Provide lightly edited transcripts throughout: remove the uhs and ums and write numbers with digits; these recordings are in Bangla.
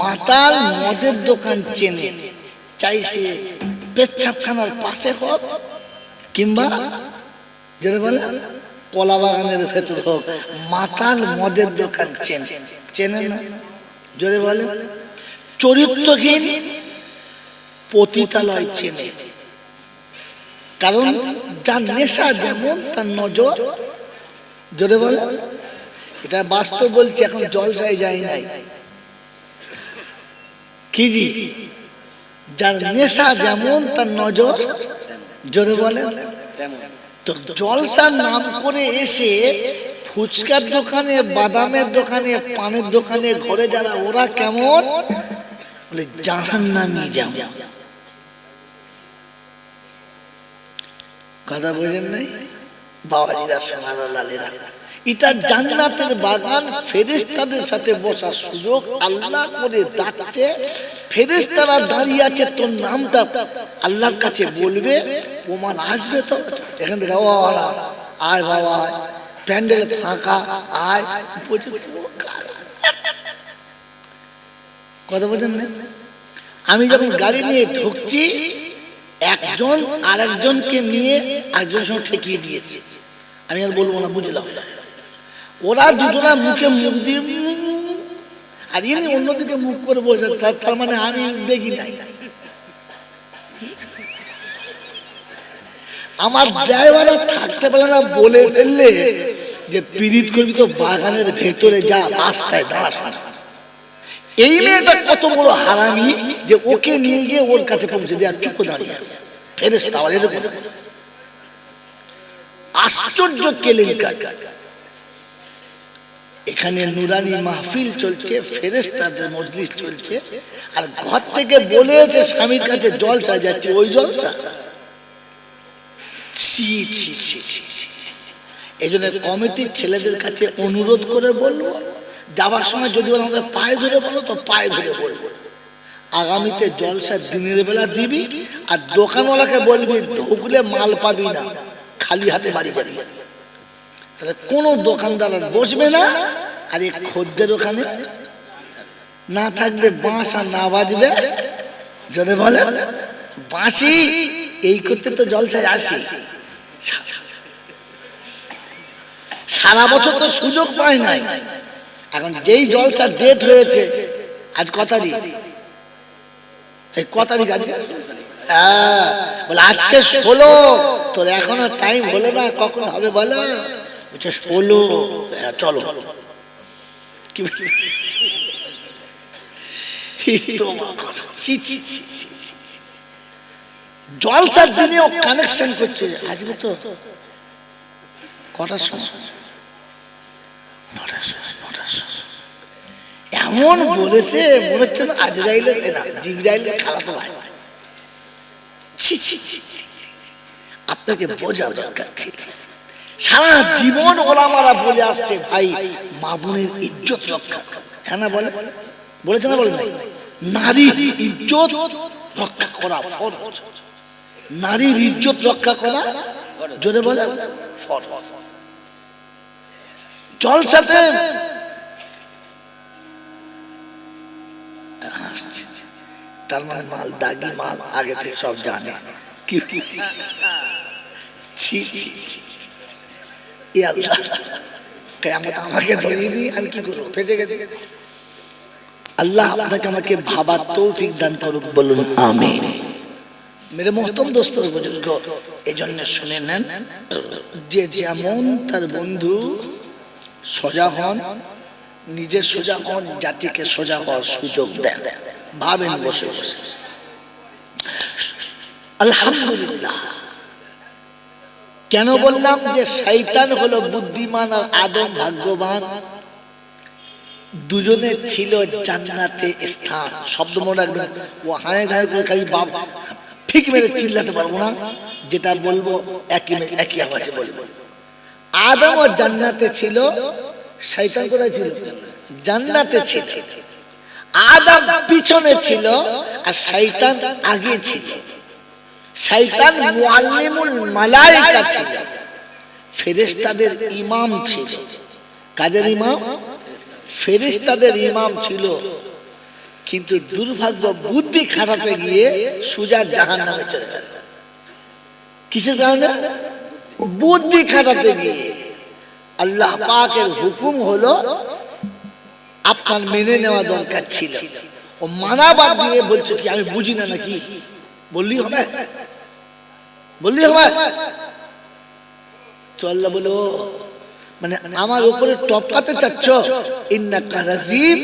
মাতাল মদের দোকান চেনে, চাই সে পেচ্ছাপখানার পাশে হোক কিংবা যেটা বলে কলা বাগানের ভেতর হোক, মাতাল মদের দোকান চেনে। চেনে না? জোরে বলে। চরিত্রহীন পতিতালয় চেনে, কারণ যার নেশা যেমন তার নজর। জোরে বলে। এটা বাস্তব বলছি, এখন জলসায় যায় নাই। কি জি? যার নেশা যেমন তার নজর। জোরে বলে। তো জলসার নাম করে এসে ফুচকার দোকানে, বাদামের দোকানে, পানের দোকানে ঘরে যারা, ওরা কেমন বলে জাহান্নামী। যেমন কথা বোঝেন নাই বাবাজিরা, সোনার লালেরা? এটা জান্নাতের বাগান, ফেরেশতাদের সাথে বসার সুযোগ আল্লাহ করে ডাকছে। ফেরেশতারা দাঁড়িয়ে আছে, তোর নামটা আল্লাহর কাছে বলবে, প্রমাণ আসবে তো এখান থেকে, ও আয় বাবা, প্যান্ডেল ফাঁকা, আয়। কথা বোঝেন না? আমি যখন গাড়ি নিয়ে ঢুকছি, একজন আরেকজনকে নিয়ে আরেকজনের সঙ্গে ঠেকিয়ে দিয়েছে। আমি আর বলবো না, বুঝলাম। ওরা দুজনা মুখে মুখ দিয়ে, আর ইনি অন্যদিকে মুখ করে বসে, তার মানে আমি দেখি নাই। আমার ড্রাইভার থাকতে পারে না, বলে ফেললে যে পীড়িত করবি তো বাগানের ভেতরে যা, রাস্তায় দাঁড়াস। এই মেয়েটা কত বড় হারামি যে ওকে নিয়ে গিয়ে ওর কাছে পৌঁছে দেওয়ার চুপ দাঁড়িয়ে আছে। ফেরেশতা এরকম আশ্চর্য কেলেঙ্কারি। এখানে নুরানি মাহফিল চলছে, ফেরেশতাদের মজলিস চলছে, আর ঘর থেকে বলেছে স্বামীর কাছে জলসা যাচ্ছে, ওই জলসা। এই জন্য কমিটির ছেলেদের কাছে অনুরোধ করে বলবো, যাবার সময় যদি আমাদের পায়ে ধরে বলো তো পায়ে ধরে বলবো, আগামীতে জলসা দিনের বেলা দিবি, আর দোকানওয়ালাকে বলবি ঢুকলে মাল পাবি না, খালি হাতে বাড়ি যাবি। তাহলে কোনো দোকানদার বসবে না, আর এই খদ্দের ওখানে না থাকবে, বাঁশ আর না বাজবে। যদি বলে বাঁশি, এই করতে তো জলসায় আসি, সারা বছর তো সুযোগ পায় নাই। এখন যেই জলসার ডেট হয়েছে, আজ ক তারিখ? এই ক তারিখ আজকে? বলে আজকে 16, তোর এখনো টাইম হলো না, কখন হবে বলো? বলছে 16। চলো। জলসার দিনেও কানেকশন করছে, আসবে তো কটার সময়? 9টার সময়। এমন বলেছে মনে হচ্ছে না আজরাইলের, না জিবরাইলের খালাতো ভাই। আপনাকে বোঝা দরকার। সারা জীবন ওলামারা বলে আসছে, ভাই মা বোনের ইজ্জত রক্ষা। হ্যাঁ না বলে? বলেছে না? বলে নাই? নারীর ইজ্জত রক্ষা করা ফরজ। নারীর ইজ্জত রক্ষা করা, জোরে বলে, ফরজ। জলসাতে তার মানে মাল দাগি মাল, আগে থেকে সব জানে। কি আমাকে ধরিয়ে দিই, আমি কি করবো? ফেঁসে গেছে। আল্লাহ আপনাকে আমাকে ভাবার তৌফিক দান করুক, বলুন আমিন। মেরে মোহতরম দোস্ত বুজুর্গ, এই জন্য শুনে নেন, যে যেমন তার বন্ধু সোজা হন, নিজে সোজা হন, জাতিকে সোজা হওয়ার সুযোগ দেন। ভাবেন বসে বসে। আলহামদুলিল্লাহ। কেন বললাম যে শয়তান হলো বুদ্ধিমান আর আদম ভাগ্যবান? দুজনে ছিল জান্নাতে স্থান। শব্দ মনে রাখবেন, ও হায় ধায় করে খালি বাপ ঠিক মেরে চিল্লাতে পারবো না, যেটা বলবো একই আওয়াজে বলবো। আদম ও জান্নাতে ছিল, শয়তান কোথায় ছিল? জান্নাতে ছিল। আদম পিছনে ছিল আর শয়তান আগে ছিল। শয়তান মুআল্লিমুল মালায়েকা ছিল, ফেরেশতাদের ইমাম ছিল। কাদের ইমাম? ফেরেশতাদের ইমাম ছিল। কিন্তু দুর্ভাগ্য বুদ্ধি খাটাতে গিয়ে সুজা জাহান্নামে চলে গেল। কিসের কারণে? বুদ্ধি খাটাতে গিয়ে। আল্লাহ পাকের হুকুম হলো আপনার মেনে নেওয়া দরকার ছিল, ও মানা বাদ দিয়ে বলছে কি আমি বুঝি না নাকি? বললি হবে? বললি হবে? তো আল্লাহ বলো মানে আমার উপরে টপকাতে চাচ্ছ? ইন্নাকা রাজিম,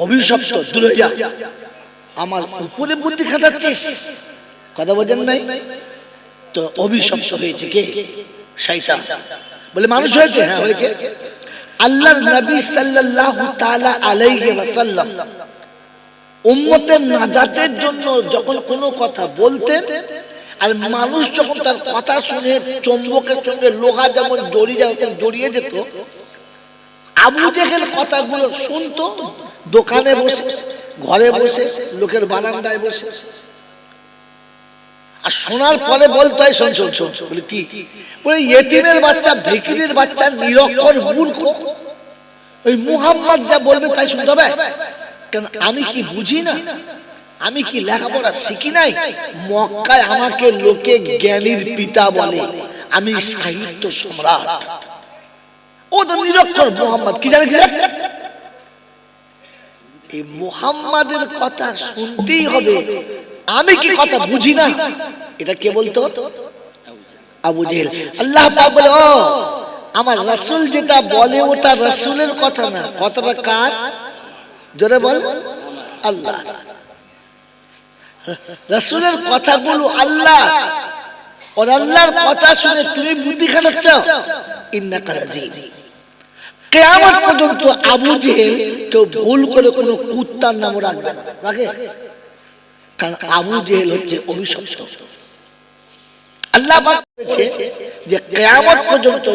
অভিশপ্ত, দূর হয়ে যা। আমার উপরে বুদ্ধি খাটাচ্ছিস, কথা বোঝেন নাই? তো অভিশপ্ত হয়েছে কে? শয়তান। বলে মানুষ হয়েছে? হ্যাঁ হয়েছে। আল্লাহর নবী সাল্লাল্লাহু তাআলা আলাইহি ওয়াসাল্লাম উম্মতের নাজাতের জন্য যখন কোনো কথা বলতেন, আর মানুষ যখন তার কথা শুনে চুম্বকের সঙ্গে লোহা যেমন জড়িয়ে যেত, আবু জেহেল কথাগুলো শুনতো দোকানে বসে, ঘরে বসে, লোকের বারান্দায় বসে, আর শোনার পরে বলতো এই শোন শোন শোন। বলে কি? বলে ইয়েতিমের বাচ্চা, ভিখিরির বাচ্চা, নিরক্ষর মূর্খ, ওই মুহাম্মদ যা বলবে তাই শুনতে হবে? কেন আমি কি বুঝি না? আমি কি লেখাপড়া শিখি নাই? মক্কায় আমাকে লোকে জ্ঞানীর পিতা বলে, আমি সাহিত্য সম্রাট। ও তো নিরক্ষর মুহাম্মদ, কি জানে? কি জানে? এই মুহাম্মাদের কথা শুনতেই হবে। আমি কি কথা বুঝি না? এটা কে বলতো? আবু জেহেল। আল্লাহ পাক বলে ও আমার রাসূল যেটা বলে ওটা রাসূলের কথা না, কথাটা কার? জোরে বল। আল্লাহ। রাসূলের কথাগুলো আল্লাহ, আর আল্লাহর কথা শুনে তুমি বুদ্ধি খাটাচ্ছ। ইন্নাকা রাজিম। কিয়ামত পর্যন্ত আবু জেহেল কেউ ভুল করে কোনো কুত্তার নাম রাখবে না, রাখে? কারণ আবু জেহেল হচ্ছে অভিশপ্ত। আল্লাহ পাক বলেছে যে কিয়ামত পর্যন্ত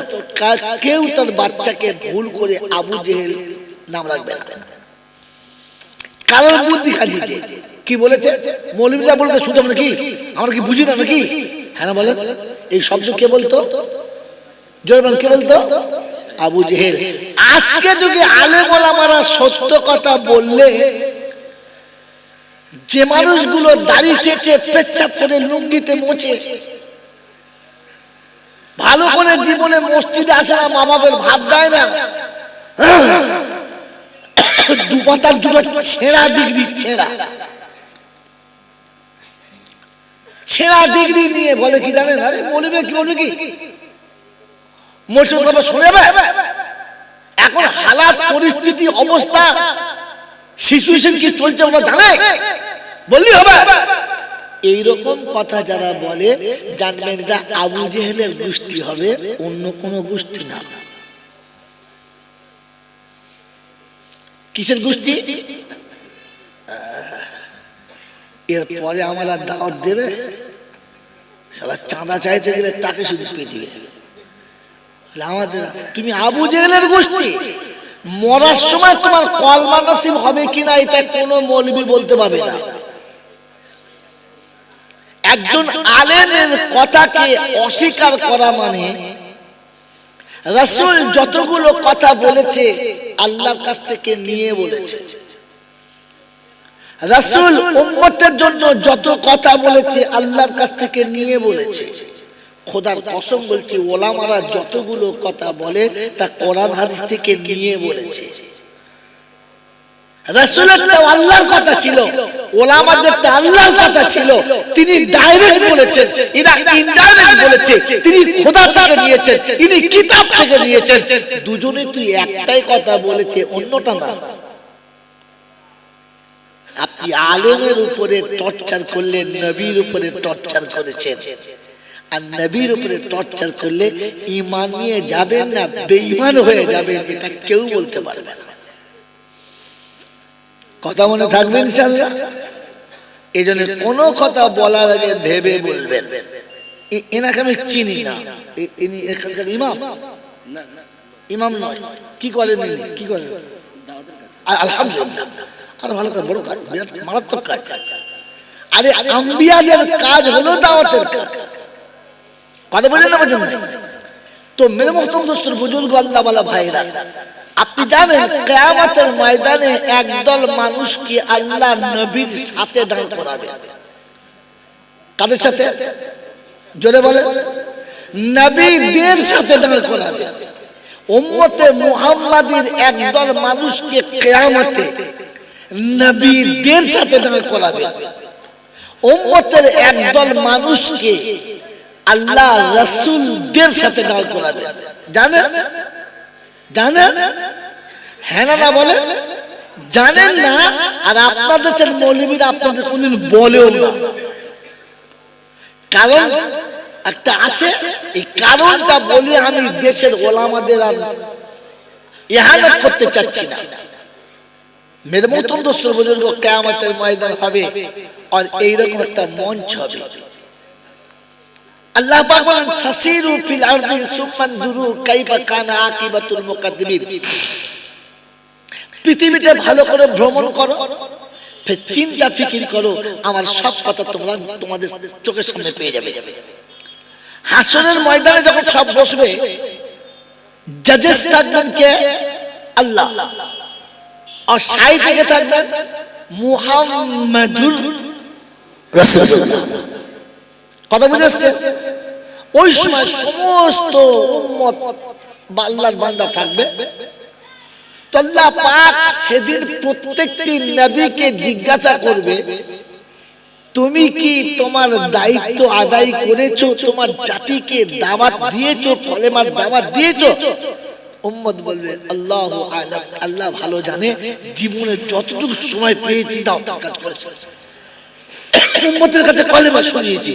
কেউ তার বাচ্চাকে ভুল করে আবু জেহেল নাম রাখবে না, কারণ বুদ্ধি খাটিয়েছে। কি বলেছে? মৌলবীরা বলতে শুনতে হবে নাকি? আমরা কি বুঝি না নাকি? হ্যাঁ না বলে? এই শব্দ কে বলতো? জোরবান কে বলতো? আবু জেহেল। আজকে যদি আলেম ওলামারা সত্য কথা বললে, যে মানুষগুলো দাড়ি চেঁচে পেচ্ছাপ করে লুঙ্গিতে মোছে, ভালো করে জীবনে মসজিদে আসে না, মা বাপের ভাত দেয় না, দুপাতার দুটো ছেঁড়া ডিগ্রি, ছেঁড়া ডিগ্রি নিয়ে বলে কি জানেন? আরে মৌলবী কি বলবে? কি মসজিদ কথা শুনে যাবে? এখন হালাত, পরিস্থিতি, অবস্থা, সিচুয়েশন কি চলছে ওরা জানে? বললি হবে? এইরকম কথা যারা বলে জানবেন এটা আবু জেহেলের গোষ্ঠী হবে, অন্য কোনো গোষ্ঠী না। কিসের গোষ্ঠী? এরপরে আমরা দাওয়াত দেবে, শালা চাঁদা চাইতে গেলে তাকে শুধু পেটিয়ে আমাদের। তুমি আবু জেহেলের গোষ্ঠী, মরার সময় তোমার কলমা নসিব হবে কিনা এটা কোনো মৌলবী বলতে পারবে না। একজন আলেমের কথাকে অস্বীকার করা মানে রাসূল যতগুলো কথা বলেছে আল্লাহর কাছ থেকে নিয়ে বলেছে, রাসূল উম্মতের জন্য যত কথা বলেছে আল্লাহর কাছ থেকে নিয়ে বলেছে। খোদার কসম বলছি, ওলামারা যতগুলো কথা বলে তা কোরআন হাদিস থেকে নিয়ে বলেছে। রাসূলেরটা আল্লাহর কথা ছিল, ওলামাদেরটা আল্লাহর কথা ছিল। তিনি ডাইরেক্ট বলেছেন, এরা ইনডাইরেক্ট বলেছে। তিনি খোদা থেকে নিয়েছেন, ইনি কিতাব থেকে নিয়েছেন। দুজনে তুই একটাই কথা বলেছে, অন্যটা না। আপনি আলেমের উপরে টর্চার করলেন, নবীর উপরে টর্চার করেছেন। আর নবীর উপরে টর্চার করলে ঈমান নিয়ে যাবেন না বেঈমান হয়ে যাবেন, এটা কেউ বলতে পারবে না। কথা মনে থাকবে ইনশাআল্লাহ। এই জন্য কোনো কথা বলার আগে ভেবে বলবেন। এনাকে আমি চিনি না, ইনি এখানকার ইমাম? ইমাম নয়। কি করেন? কি করেন? আলহামদুলিল্লাহ, আর ভালো কাজ, বড় কাজ, বিরাট মারাত্মক কাজ। আরে আম্বিয়াদের কাজ হলো দাওয়াতের কাজ। কথা বলেন না? বলেন। তো মেরে মোহতরম দোস্ত, বুজুর্গ, আল্লাহ ওয়ালা ভাইরা, আপনি জানেন কিয়ামতের ময়দানে একদল মানুষকে আল্লাহ নবীর সাথে দাঁড় করাবে। কাদের সাথে? জোরে বলে। নবীদের সাথে দাঁড় করাবে। উম্মতে মুহাম্মাদীর একদল মানুষকে কিয়ামতে নবীদের সাথে দাঁড় করাবে। উম্মতের একদল মানুষকে আল্লাহ রাসূলদের সাথে দাঁড় করাবে। জানেন? জানেন? হ্যাঁ না বলে? জানেন না। আর আপনাদের দেশের মৌলবীরা আপনাদের কোনদিন বলেও না। কারণ একটা আছে, এই কারণটা বলে আমি দেশের ওলামাদের আর ইহানাত করতে চাচ্ছি না। মেরে মতন দোস্ত বুজুর্গ, কিয়ামতের ময়দান হবে আর এইরকম একটা মঞ্চ হবে। আল্লাহ পাক বলেন ফাসিরু ফিল আরদি সুমানদুরু কাইফা কানা আকিবাতুল মুকাদ্দিমিন। পৃথিবীতে ভালো করে ভ্রমণ করো, ফির চিন্তা ফিকির করো, আমার সব কথা তোমরা তোমাদের চোখের সামনে পেয়ে যাবে। হাসরের ময়দানে যখন সব বসবে, জাজেস থাকবেন কে? আল্লাহ। আর সাইডে কে থাকবেন? মুহাম্মাদুর রাসূলুল্লাহ। কথা বুঝে আসছে? ওই সময় সমস্ত উম্মত আল্লাহর বান্দা থাকবে। তো আল্লাহ পাক সেদিন প্রত্যেকটি নবীকে জিজ্ঞাসা করবে, তুমি কি তোমার দায়িত্ব আদায় করেছো? তোমার জাতিকে দাওয়াত দিয়েছো, কলেমার দাওয়াত দিয়েছো? উম্মত বলবে আল্লাহু আ'লাম, আল্লাহ ভালো জানে, জীবনে যতটুকু সময় পেয়েছি দাওয়াত কাজ করেছি, উম্মতের কাছে কলেমা শুনিয়েছি।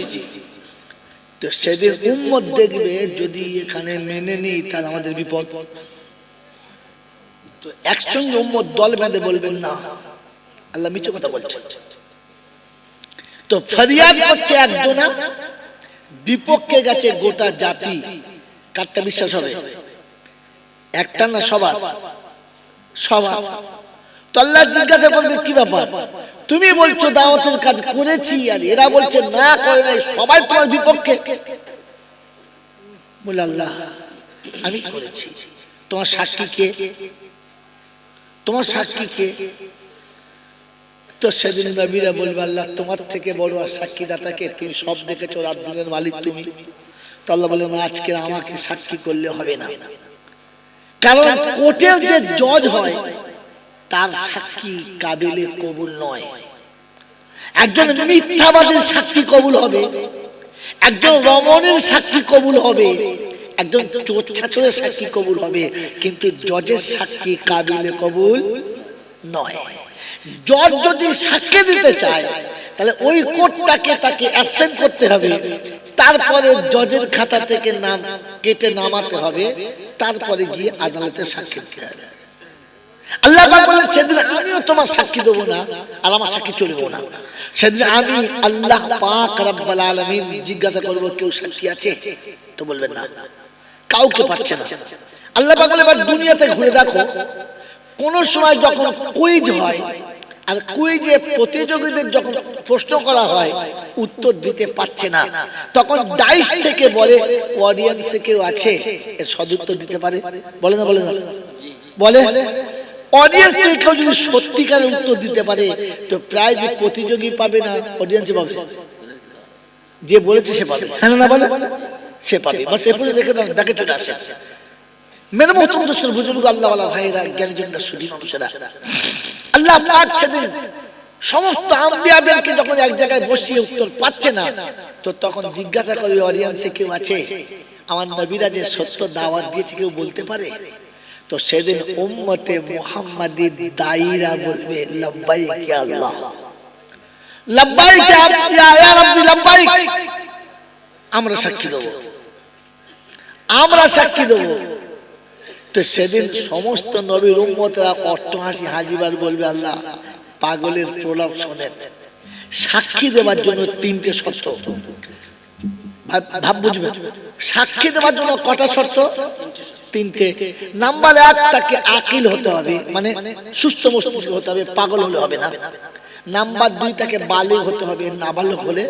তো সেদিন উম্মত দেখবে যদি এখানে মেনে নিই তাহলে আমাদের বিপদ। তো একসঙ্গে উম্মত দল বেঁধে বলবেন না, আল্লাহ মিছে কথা বলছে। তো ফরিয়াদ করছে একজনা, বিপক্ষে গেছে গোটা জাতি। কারটা বিশ্বাস হবে? একটা না সবার? সবার। তো আল্লাহ জিজ্ঞাসা করবে কি ব্যাপার, তুমি বলছো দাওয়াতের কাজ করেছি আর এরা বলছে না করে নাই, সবাই তোমার বিপক্ষে। বলে আল্লাহ আমি করেছি, তোমার সাক্ষী কে? তোমার সাক্ষী কে? তো সেদিন নবীরা বলবে আল্লাহ তোমার থেকে বড় আর সাক্ষীদাতাকে? তুমি সব দেখেছো, রাত দিনের মালিক তুমি। তো আল্লাহ বলে আজকে আমাকে সাক্ষী করলে হবে না, কারণ কোর্টের যে জজ হয় তার সাক্ষী কাবিলে কবুল নয়। একজন মিথ্যাবাদীর সাক্ষী কবুল হবে, একজন রমণের সাক্ষী কবুল হবে, একজন চোর ছাচরের সাক্ষী কবুল হবে, কিন্তু জজের সাক্ষী কাবিলে কবুল নয়। জজ যদি সাক্ষী দিতে চায় তাহলে ওই কোর্টটাকে তাকে অ্যাবসেন্ট করতে হবে, তারপরে জজের খাতা থেকে নাম কেটে নামাতে হবে, তারপরে গিয়ে আদালতে সাক্ষী দিতে হবে। আল্লাহ পাক বলেন সেদিন আমিও তোমার সাক্ষী দেবো না আর আমার সাক্ষী চলবে না। সেদিন আমি আল্লাহ পাক রব্বুল আলামিন জিজ্ঞাসা করবো কেউ সাক্ষী আছে? তো বলবেন না, কাউকে পাচ্ছে না। আল্লাহ পাক বলে এবার দুনিয়াতে ঘুরে দেখো, কোন সময় যখন কুইজ হয় আর কুইজে প্রতিযোগীদের যখন প্রশ্ন করা হয় উত্তর দিতে পারছে না, তখন ডাইস থেকে বলে অডিয়েন্সে কেউ আছে এর সদুত্তর দিতে পারে? বলে না? বলে না? বলে। অডিয়েন্স থেকে কেউ যদি সত্যিকারের উত্তর দিতে পারে তো প্রায় যে প্রতিযোগী পাবে না অডিয়েন্সে পাবে, যে বলেছে সে পাবে। হ্যাঁ না বলে? সে পাবে। বাস এরপরে দেখে ডাকে চলে আসে। মেরে মোহতরম দোস্ত বুজুর্গ আল্লাহ ওয়ালা ভাইরা, জ্ঞানীজনরা, সুধী মানুষেরা, আল্লাহ পাক সেদিন সমস্ত আম্বিয়াদেরকে যখন এক জায়গায় বসিয়ে উত্তর পাচ্ছে না, তো তখন জিজ্ঞাসা করবে অডিয়েন্সে কেউ আছে, আমার নবীরা যে সত্য দাওয়াত দিয়েছে কেউ বলতে পারে? তো সেদিন উম্মতে মুহাম্মাদীর দায়ীরা বলবে লাব্বাইক ইয়া আল্লাহ, লাব্বাইক ইয়া রাব্বি, লাব্বাইক, আমরা সাক্ষী দেব, আমরা সাক্ষী দেব। তো সেদিন সমস্ত নবীর উম্মতেরা অট্টহাসি হাজিবার বলবে আল্লাহ পাগলের প্রলাপ শোনেন। সাক্ষী দেওয়ার জন্য তিনটে শর্ত, ভাব বুঝবেন। সাক্ষী দেওয়ার জন্য কটা শর্ত? তিনটে। নাম্বার 1, তাকে আকিল হতে হবে, মানে সুস্থ মস্তিষ্ক হতে হবে, পাগল হলে হবে না। নাম্বার 2, তাকে বালিগ হতে হবে, নাবালক হলে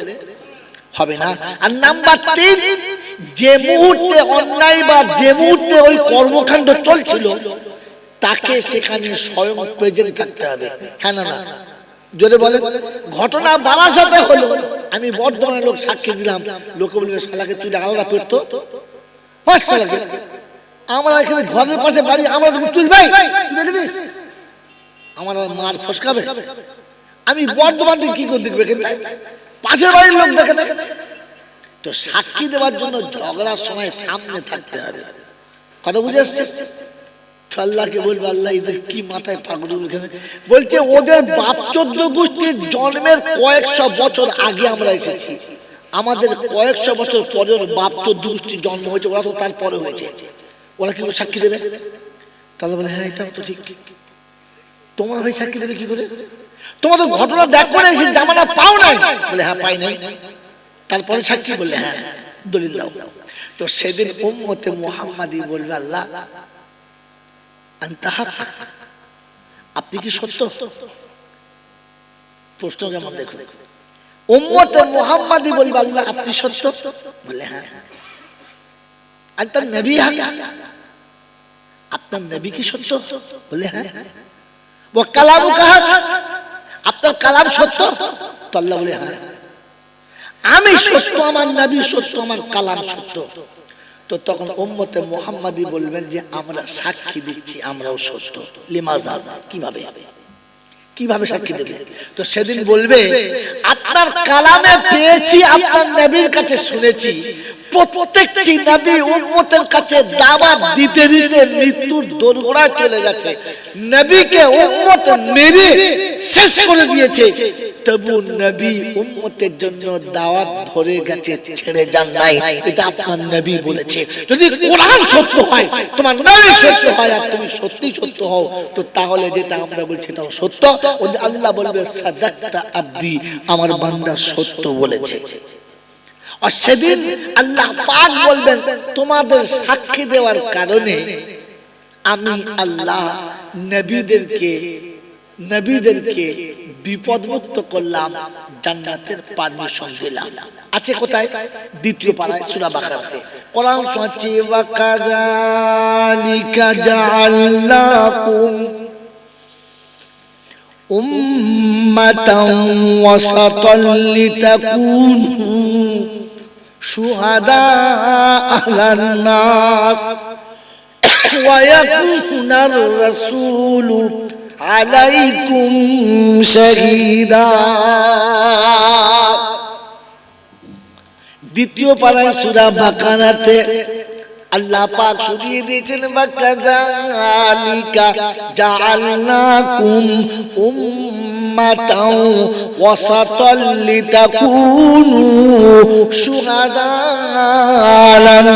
হবে না। আর নাম্বার 3, যে মুহূর্তে অন্যায় বা যে মুহূর্তে ওই কর্মকাণ্ড চলছিল তাকে সেখানে স্বয়ং প্রেজেন্ট থাকতে হবে। হ্যাঁ না না জোরে বলে। ঘটনা বারাসাতে হলো, আমি বর্ধমানের লোক সাক্ষী দিলাম, লোকে বলবে শালাকে তুই আলাদা পেতো, আমরা এখানে ঘরের পাশে বাড়ি, আমরা তুই ভাই দেখেছিস আমার মার ফসকাবে। আমি বর্ধমান থেকে কি করে দেখবে, পাশের বাড়ির লোক দেখে দেখে। তো সাক্ষী দেওয়ার জন্য ঝগড়ার সময় সামনে থাকতে হবে। কথা বুঝে আসছে? আল্লাহকে বলবে আল্লাহ এদের কি মাথায় পাগল বলছে, ওদের বাপ 14 গোষ্ঠীর জন্মের কয়েকশো বছর আগে আমরা এসেছি, আমাদের কয়েকশো বছর পরে ওর বাপ 14 গোষ্ঠীর জন্ম হয়েছে, ওরা তো তারপরে হয়েছে, ওরা কি সাক্ষী দেবে? তাহলে বলে হ্যাঁ এটাও তো ঠিক, তোমার ভাই সাক্ষী দেবে কি করে? তোমাদের ঘটনা দেখ করে এসে জামানা পাও নাই, বলে হ্যাঁ পাই নাই, তারপরে সাক্ষী বললে হ্যাঁ দলিল দাও। তো সেদিন উম্মতে মুহাম্মাদি বলবে আল্লাহ আপনি কি সত্য? প্রশ্ন কেমন দেখুন, উম্মতে মুহাম্মাদি বলবে আল্লাহ আপনি সত্য? বলে হ্যাঁ। আনতা নবী হক, আপনার নবী কি সত্য? বলে হ্যাঁ। ওয়া কালামুকা হক, আপনার কালাম সত্য? তো আল্লাহ বলে হ্যাঁ। আমি সত্য, আমার নবী সত্য, আমার কালাম সত্য। তো তখন উম্মতে মুহাম্মাদি বলবেন যে আমরা সাক্ষী দিচ্ছি আমরাও সত্য। লিমাযা, কিভাবে কিভাবে সাক্ষী দেবে? তো সেদিন বলবে আপনার কালামে পেয়েছি, আপনার নবীর কাছে শুনেছি, প্রত্যেকটি নবী উম্মতের কাছে দাওয়াত দিতে দিতে মৃত্যুর দোরগোড়ায় চলে গেছে, নবীকে উম্মত মেরে শেষ করে দিয়েছে, তবু নবী উম্মতের জন্য দাওয়াত ধরে গেছে, ছেড়ে যান নাই। এটা আপনার নবী বলেছে। যদি কোরআন সত্য হয়, তোমার নবী সত্য হয়, আর তুমি সত্যিই সত্য হও, তো তাহলে যেটা আমরা বলছি এটাও সত্য। আল্লাহ বলবে সাদাকতা আব্দি, আমার বান্দা সত্য বলেছে। আর সেদিন আল্লাহ পাক বলবেন তোমাদের সাক্ষী দেওয়ার কারণে আমি আল্লাহ নবীদেরকে বিপদমুক্ত করলাম, জান্নাতের পারমিশন দিলাম। আছে কোথায়? দ্বিতীয় পারায় সূরা বাকারাতে কোরআন শোনাচ্ছে, ওয়া কাযালিকা জাআলনাকুম উম্মাতান ওয়াসাতান লিতাকুনু শুহাদা আলান নাস ওয়া ইয়াকুনার রাসূলু আলাইকুম শাহীদা। দ্বিতীয় পারায় সূরা বাকারাতে আল্লাহ পাক শুনিয়ে দিয়েছেন, ওয়া কাযালিকা জাআলনাকুম উম্মাতান ওয়াসাতান লিতাকুনু শুহাদা আলান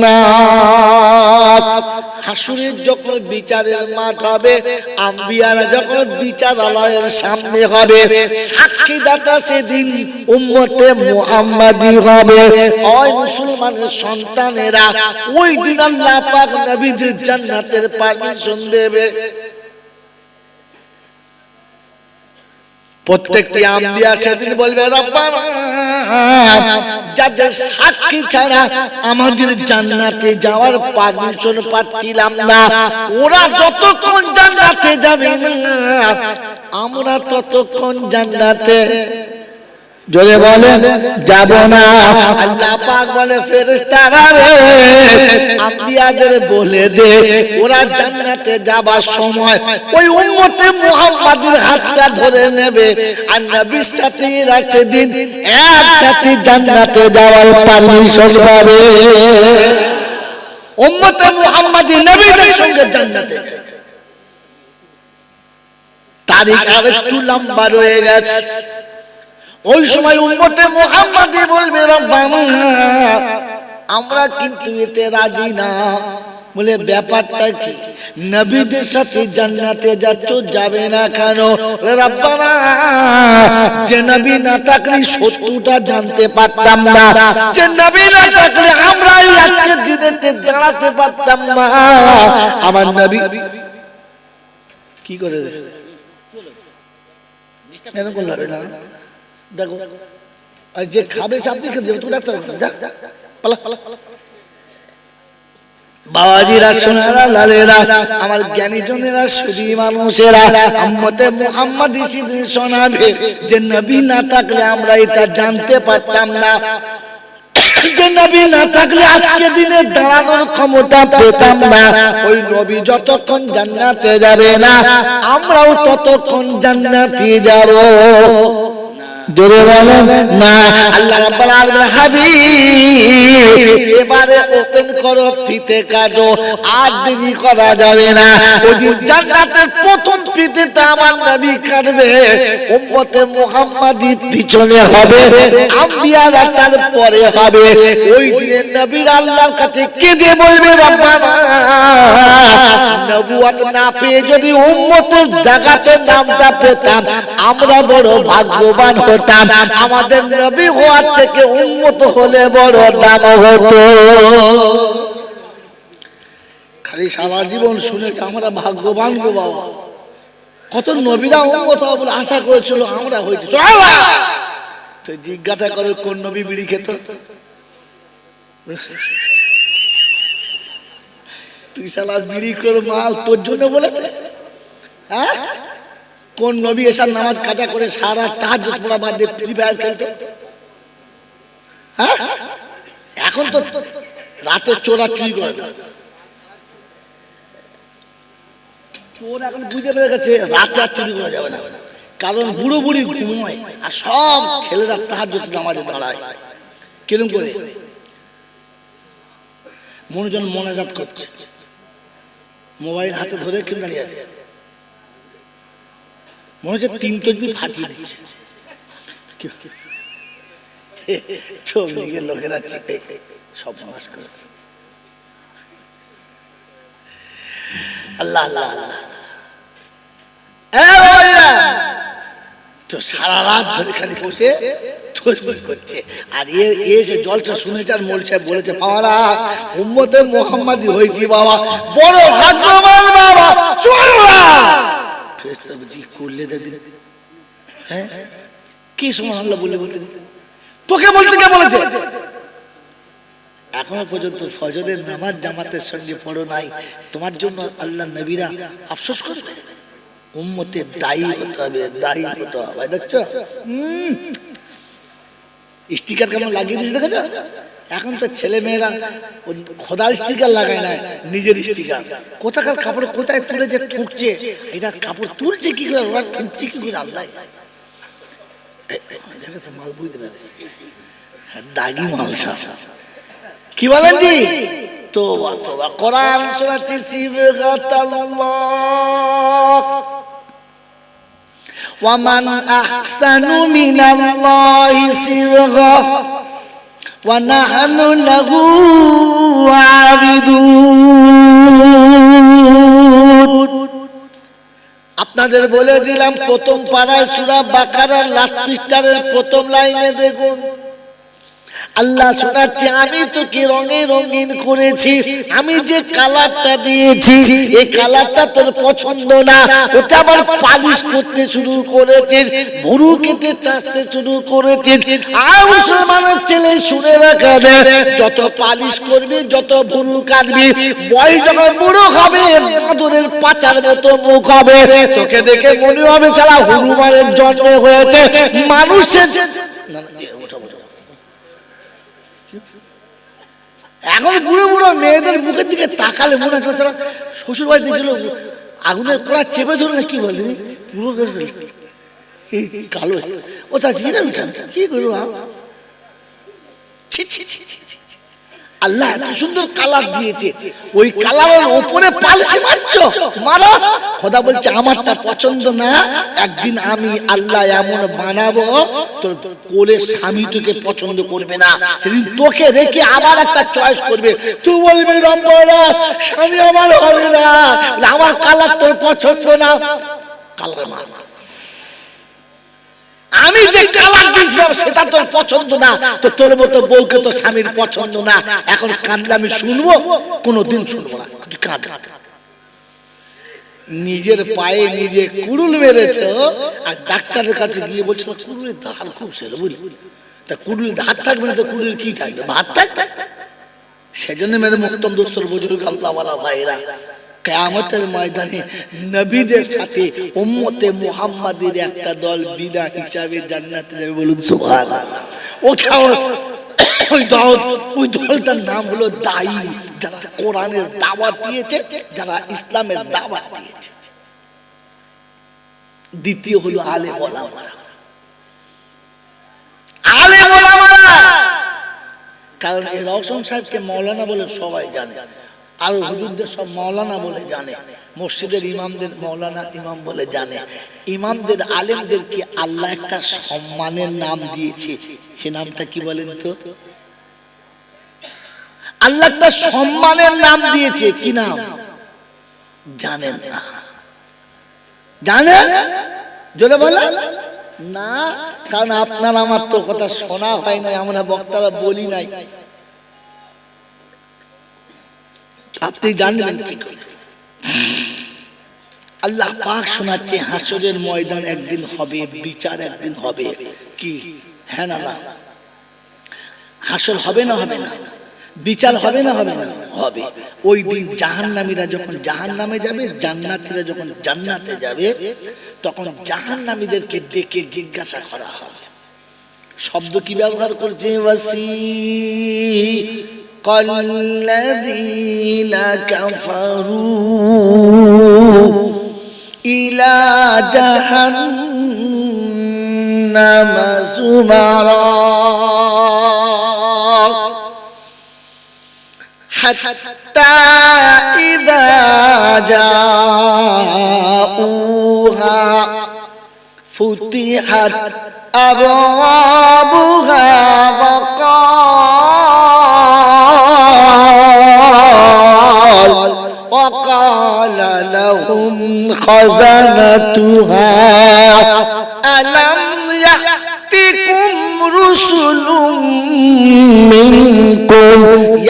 নাস। হাসুরের যখন বিচারের মাঠ হবে, আম্বিয়ারা যখন বিচারালয়ের সামনে হবে, সাক্ষীদাতা সেদিন উম্মতে মুহাম্মাদি হবে। ওই মুসলমানের সন্তানেরা ওই দিন আল্লাহ পাক নবীদের জান্নাতের পারমিশন দেবে। প্রত্যেকটি আম্বিয়া সেদিন বলবে রব্বানা, যাদের সাক্ষী ছাড়া আমাদের জান্নাতে যাওয়ার পারমিশন পাচ্ছিলাম না, ওরা যতক্ষণ জান্নাতে যাবে না আমরা ততক্ষণ জান্নাতে জোরে বলে যাব না। আল্লাহ পাক বলে ফেরেশতারা রে আম্বিয়াদের বলে দে, ওরা জান্নাতে যাবার সময় ওই উম্মতে মুহাম্মাদের হাতটা ধরে নেবে, আর নবীর সাথে রাখছে দিন একসাথে জান্নাতে যাওয়ার পারমিশন পাবে। উম্মতে মুহাম্মাদি নবীদের সঙ্গে জান্নাতে। তারিখ আরেকটু লম্বা রয়ে গেছে। ওই সময় উম্মতে মুহাম্মাদি বলবে রব্বানা আমরা কিন্তু এতে রাজি না। বলে ব্যাপারটা কি? নবীদের সাথে জান্নাতে যাচ্ছ, যাবে না কেন? রব্বানা যে নবী না থাকলে সত্যটা জানতে পারতাম না, যে নবী না থাকলে আমরা আজকে দিনেতে দাঁড়াতে পারতাম না। আমার নবী কি করে কেন করলে হবে না? দেখো আর যে খাবে সে আপনি খেতে দেবে, তুমি ডাক্তার বাবাজিরা, সোনারা, লালেরা, আমার জ্ঞানী জনেরা, সুধী মানুষেরা, উম্মতে মুহাম্মাদি সিদ্দিক শোনাবে যে নবী না থাকলে আমরা এটা জানতে পারতাম না, যে নবী না থাকলে আজকে দিনে দাঁড়ানোর ক্ষমতা পেতাম না। ওই নবী যতক্ষণ জান্নাতে যাবে না, আমরাও ততক্ষণ জান্নাতে যাব। জোরে বলেন না। আল্লাহ রাব্বুল আলামিন হাবিব এবারে ওপেন করো, ফিতে কাটো, আর দেরি করা যাবে না। ওই জান্নাতের প্রথম ফিতেটা আমার নবী কাটবে, উম্মতে মুহাম্মাদি পিছনে হবে, আম্বিয়ারা তার পরে হবে। ওই দিনে নবীর আল্লাহর কাছে কেঁদে বলবে, রব্বানা নবুয়ত না পেয়ে যদি উম্মতের জায়গাতে নামটা পেতাম, আমরা বড় ভাগ্যবান হতাম। আমাদের নবী হওয়ার থেকে উম্মত হলে বড় দাম হতো। খালি সারা জীবন শুনেছি আমরা ভাগ্যবান গো বাবা, কত নবীরা উম্মত হবে বলে আশা করেছিল, আমরা হইতে তো জিজ্ঞাসা করে কোন নবী বিড়ি খেত? তুই শালা বিড়ি কর মাল তোর জন্য বলেছে? হ্যাঁ, কোন নবী এসার নামাজ কাজা করে সারা তাহাজ্জুদ পড়া বাদ দিয়ে ফ্রি ফায়ার খেলতো? হ্যাঁ, এখন তো রাতে চোরা চুরি করে না। চোর এখন বুঝে পেরে গেছে রাতে আর চুরি করা যাবে না, কারণ বুড়ো বুড়ি ঘুমোয় আর সব ছেলেরা তাহাজ্জুদ নামাজে দাঁড়ায়। কিরম করে মনোজন মোনাজাত করছে, মোবাইল হাতে ধরে কেউ দাঁড়িয়ে আছে, মনে হচ্ছে 3 তসবিহ ফাটিয়ে দিচ্ছে। চৌদিকে লোকেরা চিপে সব নামাজ করেছে। আল্লাহ আল্লাহ আল্লাহ, তো সারা রাত ধরে খালি বসে তসবিহ করছে। আর এসে জলসা শুনেছে আর মোল সাহেব বলেছে, বাবারা উম্মতে মুহাম্মাদি হয়েছি বাবা, বড় ভাগ্যবান বাবা। করলে দিন, হ্যাঁ কি সুবহানাল্লাহ বললে বলতে, তোকে বলতে কে বলেছে? এখনো পর্যন্ত ফজরের নামাজ জামাতের সঙ্গে পড়ো নাই, তোমার জন্য আল্লাহ নবীরা আফসোস করবে। উম্মতের দায়ী হতে হবে, দায়ী হতে হবে। দেখছো স্টিকার কেমন লাগিয়ে দিয়েছে, দেখেছো? এখন তো ছেলে মেয়েরা খোদার স্টিকার লাগায় না, নিজের স্টিকার। কোথাকার কাপড় কোথায় তুলে যে ঠুকছে, এটা কাপড় তুলছে কি করে, ওরা ঠুকছে কি করে, আল্লাহ দেখেছো? মাল বুঝতে পারে, দাগি মাল সব। কি বলেন জি? তোবা তোবা, কোরআন শোনাচ্ছি সিবগাতাল্লাহ, ওয়ামান আহসানু মিনাল্লাহি সিবগা ওয়া নাহনু লাহু আবিদুন। আপনাদের বলে দিলাম, প্রথম পারায় সূরা বাকারার লাস্ট পৃষ্ঠার প্রথম লাইনে দেখুন, আল্লাহ শোনাচ্ছে, আমি তোকে রঙে রঙিন করেছি, আমি যে কালারটা দিয়েছি এই কালারটা তোর পছন্দ না, ওটা আবার পালিশ করতে শুরু করেছিস, ভুরু কেটে চাষতে শুরু করেছিস। আর মুসলমানের ছেলে শুনে রাখা দে, যত পালিশ করবি, যত ভুরু কাটবি, বয়স যখন বুড়ো হবে, মাদুরের পাচার মতো মুখ হবে, তোকে দেখে মনে হবে শালা হনুমানের জন্ম হয়েছে। মানুষের এখন বুড়ো বুড়ো মেয়েদের মুখের দিকে তাকালে মনে হয় শ্বশুর বাড়িতে গেল আগুনের কোড়া চেপে ধরলে কি বল পুরো কালো, ও তা কি করবো? আল্লাহ এত সুন্দর কালার দিয়েছে, ওই কালারের উপরে পালিশ মারছো, মারো। খোদা বলছে আমারটা পছন্দ না, একদিন আমি আল্লাহ এমন বানাবো তোর কোলের স্বামী তোকে পছন্দ করবে না, সেদিন তোকে রেখে আবার একটা চয়েস করবে, তুই বলবি রব্বানা স্বামী আমার হবে না, আমার কালার তোর পছন্দ না, কালার মার। আমি যে কালার দিয়েছিলাম সেটা তোর পছন্দ না, তো তোর মতো বউকে তো স্বামীর পছন্দ না, এখন কাঁদলে আমি শুনবো? কোনোদিন শুনবো না, কাঁদ। নিজের পায়ে নিজে কুড়ুল মেরেছ, আর ডাক্তারের কাছে গিয়ে বলছো কুড়ুলের ধার খুব সেরে, বুঝলি? তা কুড়ুলের ধার থাকবে না তো কুড়ুলের কি থাকবে? ভাত থাকবে। সেজন্য মেরে মুক্তম দোস্তর বুজুর্গ আল্লাহ ওয়ালা ভাইরা, কিয়ামতের ময়দানে নবীদের সাথে উম্মতে মুহাম্মাদের একটা দল বিদা হিসাবে জান্নাতে যাবে। বলুন সুবহানাল্লাহ। ওই দলটার নাম হলো দায়ী, যারা কোরআনের দাওয়াত দিয়েছে, যারা ইসলামের দাওয়াত দিয়েছে। দ্বিতীয় হলো আলেম ওলামারা। আলেম ওলামারা, কারণ এই রওশন সাহেবকে মাওলানা বলে সবাই জানে, আর হুজুরদের সব মাওলানা বলে জানে, মসজিদের ইমামদের মাওলানা ইমাম বলে জানে। ইমামদের আলেমদেরকে আল্লাহ একটা সম্মানের নাম দিয়েছে, সে নামটা কি বলেন তো? আল্লাহ একটা সম্মানের নাম দিয়েছে, কি নাম জানেন না? জানেন? জোরে বলেন না, কারণ আপনার আমার তো কথা শোনা হয় নাই, আমরা বক্তারা বলি নাই, আপনি জানবেন কি করে? আল্লাহ পাক শোনাচ্ছে হাসরের ময়দান একদিন হবে, বিচার একদিন হবে। কি হ্যাঁ না না? হাসর হবে না হবে না? বিচার হবে না হবে না? হবে। ওই দিন জাহান্নামীরা যখন জাহান্নামে যাবে, জান্নাতীরা যখন জান্নাতে যাবে, তখন জাহান্নামীদেরকে ডেকে জিজ্ঞাসা করা হবে। শব্দ কি ব্যবহার করছে? ওয়াসিকাল্লাযীনা কাফারু ইলা জাহান্নামা যুমারা হাত্তা ইযা জাউহা ফুতিহাত আবওয়াবুহা وقال لهم خزنتها ألم يأتكم رسل منكم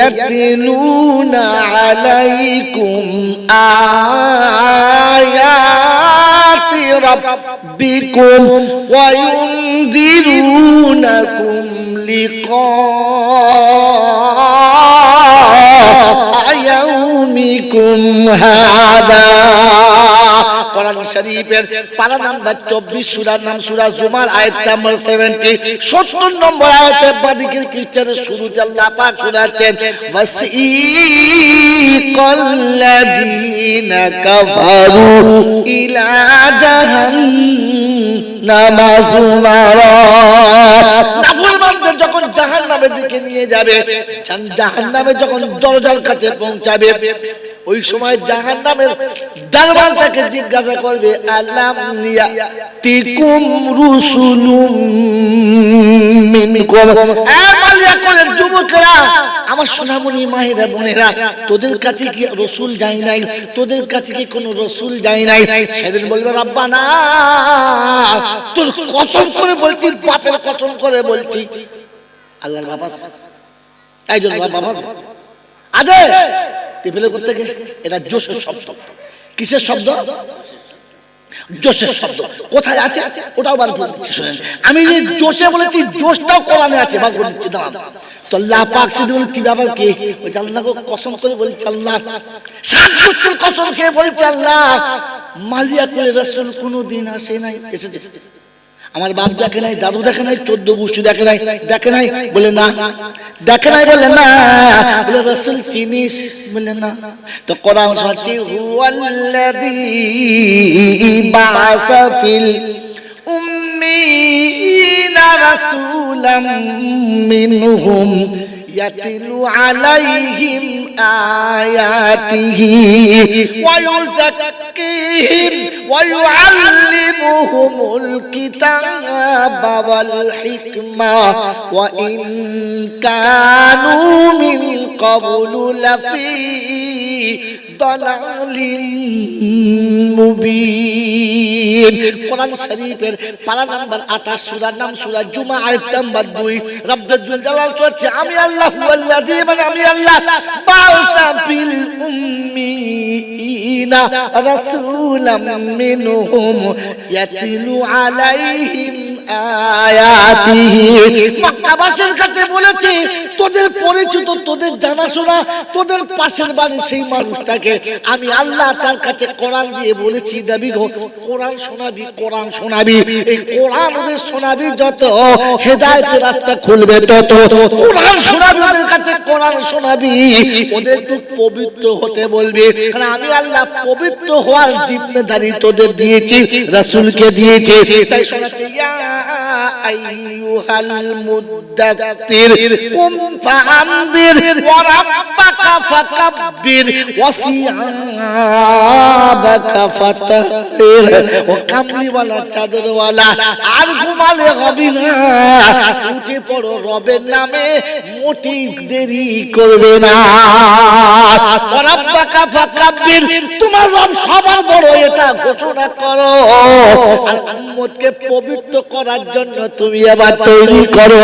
يتلون عليكم آيات ربكم وينذرونكم لقاء يومكم هذا। কোরআন শরীফের পারা নাম্বার 24, সূরার নাম সূরা জুমার, আয়াত নাম্বার 70, 70 নম্বর আয়াতে বাদিকের খ্রিস্টানের শুরুতে আল্লাহ পাক শোনাচ্ছেন, ওয়াসিকাল্লাযীনা কাফারু ইলা জাহান্নামা যুমারা। নাফরমানদের যখন জাহান্নামের দিকে নিয়ে যাবে, জাহান্নামে যখন দরজার কাছে পৌঁছাবে, ওই সময় জাহান্নামের দরবারটাকে জিজ্ঞাসা করবে, আলাম ইয়াতিকুম রুসুলুম মিনকুম। মালিয়াকুলের যুবকেরা, আমার সোনামণি মায়েরা বোনেরা, তোদের কাছে কি রসুল যায় নাই? তোদের কাছে কি কোনো রসুল যায় নাই? সেদিন বলবে, রাব্বানা, তোর কসম করে বলছি, বাপের কসম করে বলছি, আল্লাহর বাবা তাই জন্য বাবা আজে টিপেলে করতে গে, এটা জোশের শব্দ। কিসের শব্দ? জোশের শব্দ। কোথায় আছে ওটাও বার করে দিচ্ছি, শুনেন। আমি যে জোশে বলেছি, জোশটাও কোরআনে আছে, বার করে দিচ্ছি, দাঁড়ান। তো আল্লাহ পাক সেদিন কি ব্যাপার? কি ওই আল্লাহকে কসম করে বলছে, আল্লাহ সাতপুত্রের কসম খেয়ে বলছে, আল্লাহ মালিয়াকুলের রাসূল কোনোদিন আসে নাই। এসেছে, আমার বাপ দেখে নাই, দাদু দেখে নাই, 14 গোষ্ঠী দেখে নাই, দেখে নাই? বলে না। দেখে নাই বলে না। বলে রাসূল চিনিস? বলে না। তো কোরআন শোনাচ্ছে, হুয়াল্লাযী বাআসা ফিল উম্মিয়িনা রাসূলাম মিনহুম ইয়াতলু আলাইহিম আয়াতিহি ওয়া ইউযাক্কিহিম ওয়া ইউআল্লিমুহুমুল কিতাবা ওয়াল হিকমা ওয়া ইন কানু মিন ক্বাবলু লাফি দালালিম মুবিন। কোরআন শরীফের পারা নাম্বার 28, সূরার নাম সূরা জুমা, আয়াত নাম্বার 2। রব্বুল জালাল বলছে, আমি আল্লাহ হুয়াল্লাযী, মানে আমি আল্লাহ, বাআসা ফিল উম্মিয়িনা রাসূলাম মিনহুম ইয়াতলু আলাইহিম আয়াতিহি মক্কাবাসীর কাছে বলেছে তোদের পরিচিত তোদের জানাশোনা তোদের পাশের বাড়ি সেই মানুষটাকে আমি আল্লাহ তার কাছে কোরআন দিয়ে বলেছি দাবি গো কোরআন শোনাবি কোরআন শোনাবি এই কোরআন ওদের শোনাবি যত হেদায়েতের রাস্তা খুলবে তত কোরআন শোনাবি ওদের কাছে কোরআন শোনাবি ওদের একটু পবিত্র হতে বলবি কারণ আমি আল্লাহ পবিত্র হওয়ার জিম্মেদারি তোদের দিয়েছি রাসূলকে দিয়েছি তাই শোনাচ্ছি ইয়া আইয়ুহাল মুদ্দাত্তির কুম ফাআনদির ওয়া রাব্বাকা ফাকাব্বির ওয়া সিয়াবাকা ফাতাহির ও কামলিওয়ালা চাদরওয়ালা আর ঘুমালে হবে না উঠে পড়ো রবের নামে মোটি দেরি করবে না ওয়া রাব্বাকা ফাকাব্বির তোমার রব সবার বড় এটা ঘোষণা করো আর উম্মতকে পবিত্র করার জন্য তুমি আবার তৈরি করো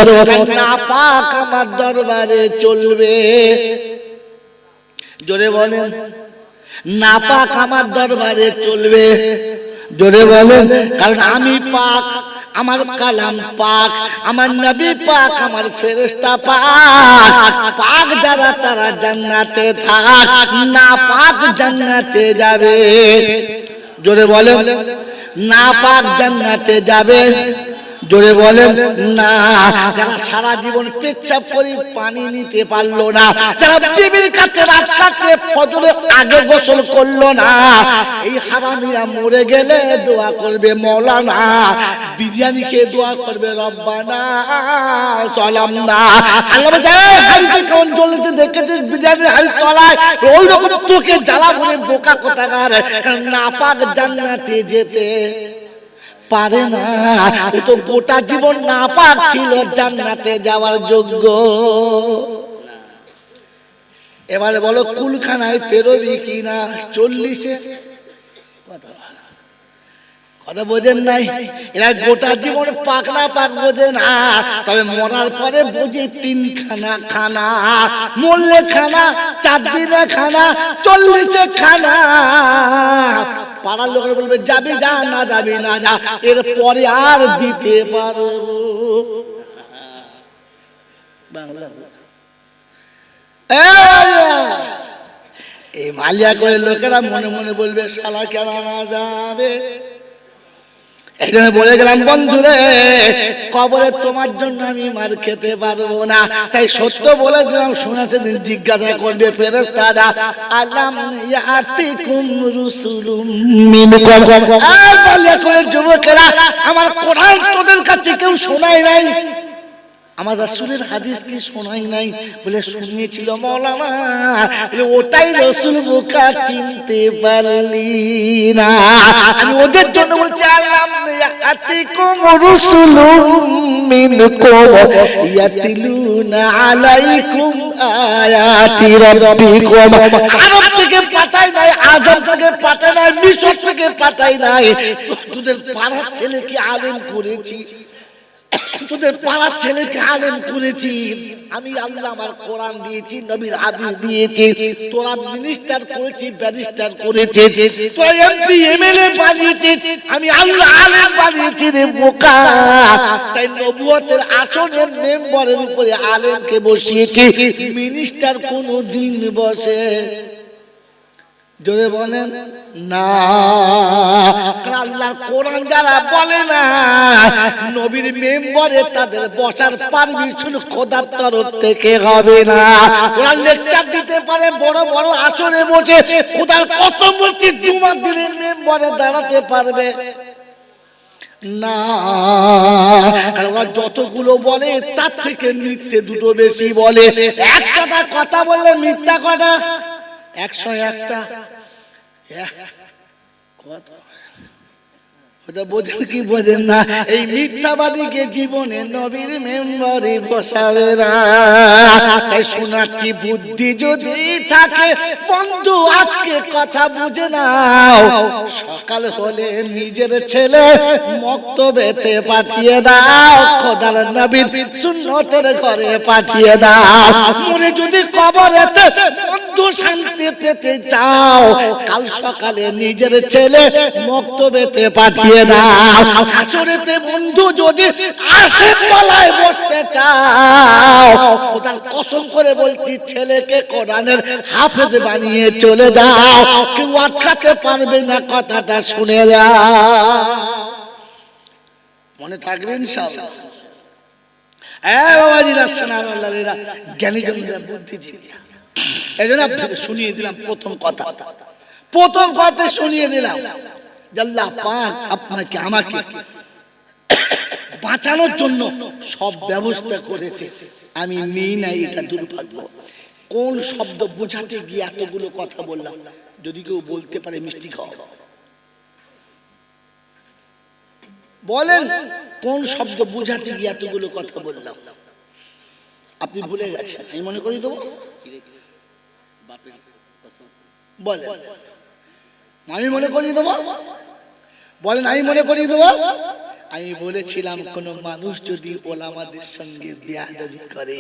নাপাক আমার দরবারে চলবে জোরে বলেন নাপাক আমার দরবারে চলবে জোরে বলেন কারণ আমি পাক আমার কালাম পাক আমার নবী পাক আমার ফেরেশতা পাক পাক যারা তারা জান্নাতে থাক না পাক জান্নাতে যাবে জোরে বলেন না পাক জান্নাতে যাবে জোরে বলেন না যারা সারা জীবন পেচ্ছাপ করে পানি নিতে পারলো না যারা বিবির কাছে রাত কাটে ফজরের আগে গোসল করলো না এই হারামিরা মরে গেলে দোয়া করবে মাওলানা বিরিয়ানি খেয়ে দোয়া করবে রব্বানা সালামনা আল্লাহ বলে হাড়িতে কোন জ্বলেছে দেখেছিস বিরিয়ানির হাড়ি তলায় ওই রকম তোকে জ্বালা বলে বোকা কোথাকার কারণ নাপাক জান্নাতে যেতে পারে না ও তো গোটা জীবন নাপাক ছিল জান্নাতে যাওয়ার যোগ্য এবারে বলো কুলখানায় পেরোবি কিনা 40-এ কথা বোঝেন নাই এরা গোটা জীবন পাক না পাক বোঝে না তবে মরার পরে বোঝে 3খানা খানা মরলে খানা 4 দিনে খানা 40-এ খানা পাড়ার লোকের বলবে যাবি যা না যাবি না যা এর পরে আর দিতে পারো বাংলা এই মালিয়া করে লোকেরা মনে মনে বলবে শালা কেন না যাবে এখানে বলে গেলাম বন্ধুরে কবরে তোমার জন্য আমি মার খেতে পারবো না তাই সত্য বলে দিলাম শোনাছে দিন জিজ্ঞাসা করবে ফেরেশতারা আলাম ইয়াতিকুম রুসুলুম মিনকুম আর বলে করে যুবকেরা আমার কোরআন তোদের কাছে কেউ শোনায় নাই আমার রাসূলের হাদিস কি শোনাই নাই বলে শুনিয়েছিল মাওলানা ওটাই রাসূল বোকা চিনতে পারলি না আমি ওদের জন্য বলছি আলাম ইয়াতিকুম রুসুলুম মিনকুম ইয়াতিলুনা আলাইকুম আয়াতি রাব্বিকুম আরব থেকে পাঠাই নাই আজম থেকে পাঠাই নাই মিশর থেকে পাঠাই নাই তোদের পাড়ার ছেলেকে আলেম করেছি তোদের পাড়ার ছেলেকে আলেম করেছি আমি আল্লাহ আমার কোরআন দিয়েছি নবীর হাদিস দিয়েছি তোরা মিনিস্টার করেছি ব্যারিস্টার করেছিস তোরা এমপি এমএলএ বানিয়েছিস আমি আল্লাহ আলেম বানিয়েছি রে বোকা তাই নবুয়তের আসনের মেম্বারের উপরে আলেমকে বসিয়েছি মিনিস্টার কোনদিন বসে জোরে বলেন না আল্লাহর কোরআন যারা বলে না নবীর মেম্বারে তাদের বসার পারমিশন খোদার তরফ থেকে হবে না ওরা লেকচার দিতে পারে বড় বড় আসরে বসে খোদার কসম বলছি জুমার দিনের মেম্বারে দাঁড়াতে পারবে না আর ওরা যতগুলো বলে তার থেকে মিথ্যে দুটো বেশি বলে একটা কথা বললে মিথ্যা কথা 101টা বোঝেন কি বোঝেন না এই মিথ্যাবাদীকে জীবনে নবীর মেম্বারে বসাবে না তাই শোনাচ্ছি বুদ্ধি যদি থাকে বন্ধু আজকে কথা বুঝে নাও সকাল হলে নিজের ছেলে মক্তবেতে পাঠিয়ে দাও খোদার নবীর সুন্নতের ঘরে পাঠিয়ে দাও মনে যদি কবরেতে বদ্ধ শান্তি পেতে চাও, কাল সকালে নিজের ছেলে মক্তবেতে পাঠিয়ে দাও। হাসরেতে বন্ধু যদি আসে তলায় বসতে চাও, খোদার কসম করে বলছি ছেলেকে কোরআনের হাফেজ বানিয়ে চলে যাও, কেউ আটকাতে পারবে না, কথাটা শুনে যাও। মনে থাকবে ইনশাআল্লাহ। জ্ঞানীজনরা বুদ্ধিজীবীরা, এই জন্য আপনাকে শুনিয়ে দিলাম প্রথম কথা শুনিয়ে দিলাম। আল্লাহ পাক আপনাকে আমাকে বাঁচানোর জন্য সব ব্যবস্থা করেছে, আমি নেই না, এটা দুর্ভাগ্য। কোন শব্দ বোঝাতে গিয়ে এতগুলো কথা বললাম, যদি কেউ বলতে পারে মিষ্টি খাওয়া, বলেন কোন শব্দ বোঝাতে গিয়ে এতগুলো কথা বললাম? আপনি ভুলে গেছেন, আমি মনে করি দেবো, বলেন আমি মনে করি দেবো, বলেন আমি মনে করি দেবো। আমি বলেছিলাম কোন মানুষ যদি ওলামাদের সঙ্গে বেয়াদবি করে,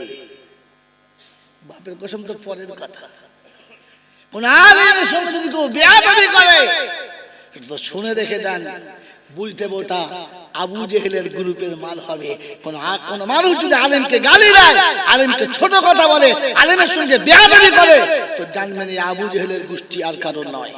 বাপের কসম তো পরের কথা, কোন আলেমের সঙ্গে যদি কেউ বেয়াদবি করে তো শুনে রেখে দেন, বুঝতে বোটা আবু জেহেলের গ্রুপের মাল হবে। কোন মানুষ যদি আলেমকে গালি দেয়, আলেমকে ছোট কথা বলে, আলেমের সঙ্গে বেয়াদবি করে, তো জানবেন এই আবু জেহেলের গোষ্ঠী আর কারণ নয়।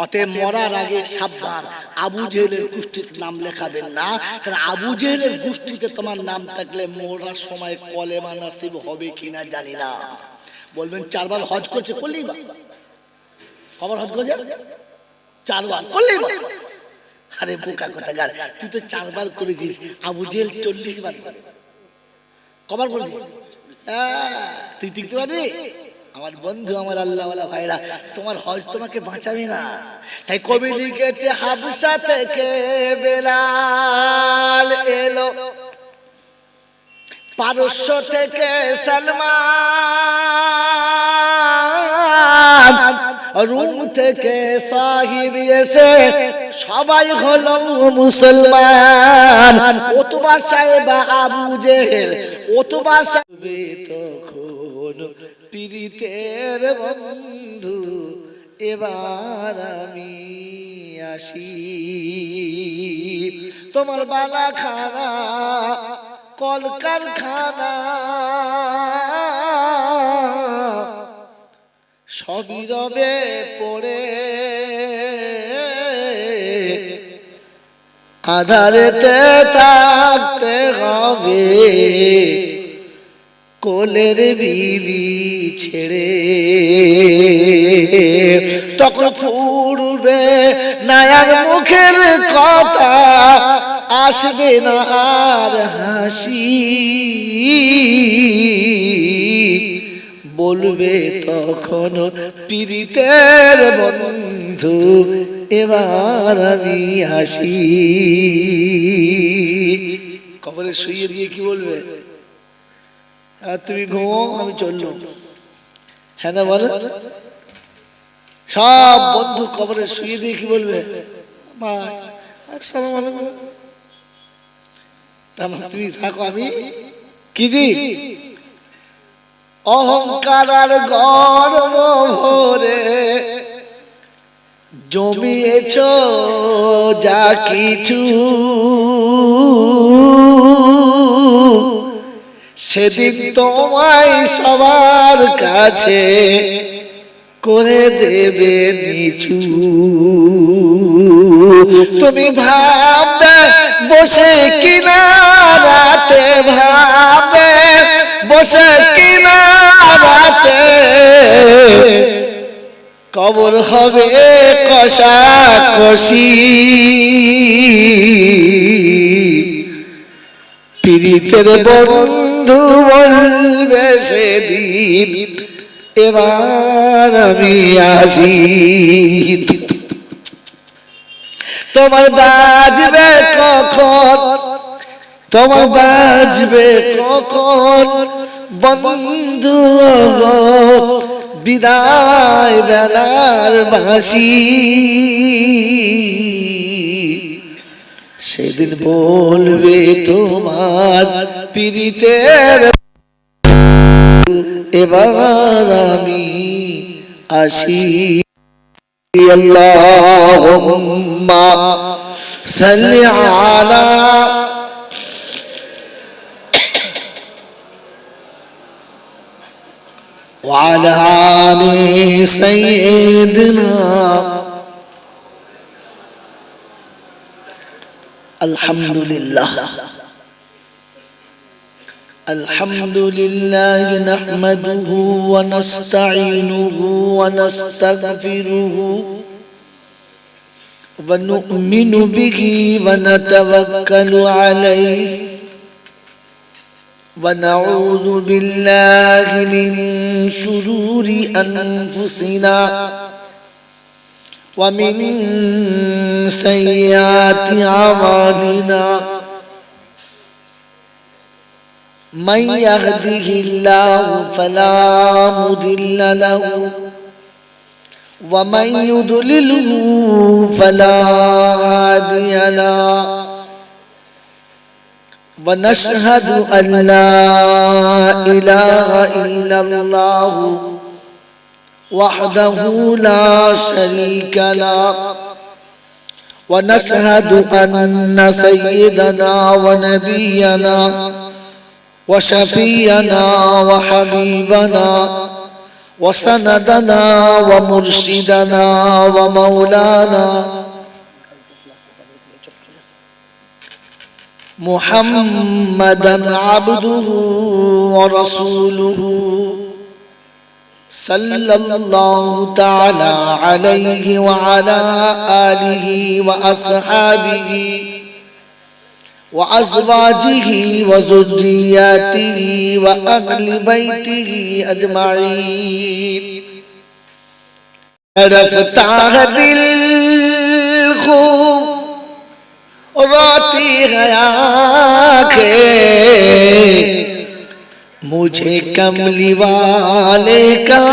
অতএব মরার আগে সাবধান, আবু জেহেলের গোষ্ঠীতে নাম লেখাবেন না, কারণ আবু জেহেলের গোষ্ঠীতে তোমার নাম থাকলে মরার সময় কলেমা নসিব হবে কিনা জানি না। বলবেন 4 বার হজ করছে, করলেই বা কবার হজ করছে, 4 বার করলেই বা। আরে বোকা কোথাকার, তুই তো 4 বার করেছিস, আবু জেহেল 40 বার কবার করেছিস, তুই টিকতে পারবি? আমার বন্ধু, আমার আল্লাহওয়ালা ভাইরা, তোমার হজ তোমাকে বাঁচাবে না। তাই কবি লিখেছে, হাবশা থেকে বেলাল এলো, পারস্য থেকে সালমান, রুম থেকে সাহিব এসে সবাই হলো মুসলমান। ওতবা সাহেব আবু জেহেল, ওতবা সাহেব তখন পীড়িতের বন্ধু, এবার আমি আসি। তোমার বালাখানা কলকারখানা সবই রবে পড়ে, আধারেতে থাকতে হবে কোলের বিবি ছেড়ে। তখন ফুরবে নায়ার মুখের কথা, আসবে না আর হাসি, বলবে তখন পীড়িতের বন্ধু, এবার আমি আসি। কবরে শুয়ে দিয়ে কি বলবে, তুমি ঘুমো আমি চললুম, হ্যাঁ না বলে। সব বন্ধু কবরে শুয়ে দিয়ে কি বলবে, আসসালামু আলাইকুম, তুমি থাকো আমি কি দি। অহংকার আর গর্ব ভরে জমিয়েছ যা কিছু, সেদিন তোমায় সবার কাছে করে দেবে নিচু। তুমি ভাববে বসে কিনা রাতে, ভাববে বসে কিনা রাতে, কবর হবে কষাকষি। পীড়িতের বন্ধু বলবে সেদিন, এবার আমি আসি। তোমার বাজবে কখন, তোমার বাজবে কখন বন্ধু বিদায় বেলার বাঁশি। সেদিন বলবে তোমার পীড়িতের এবার আমি আসি আল্লাহুম্মা সাল্লি আলা ওয়া আলা আলি সাইয়্যিদিনা আলহামদুলিল্লাহ الحمد لله نحمده ونستعينه ونستغفره ونؤمن به ونتوكل عليه ونعوذ بالله من شرور أنفسنا ومن سيئات أعمالنا من يهده الله فلا مضل له ومن يضلله فلا هادي له ونشهد أن لا إله إلا الله وحده لا شريك له ونشهد أن سيدنا ونبينا وشفينا وحبيبنا وسندنا ومرشدنا ومولانا محمدا عبده ورسوله صلى الله تعالى عليه وعلى آله وأصحابه وأزواجه وذرياته وأهل بيته أجمعين رفتا ہے دل خوب روتی ہے آنکھیں مجھے کملی والے کا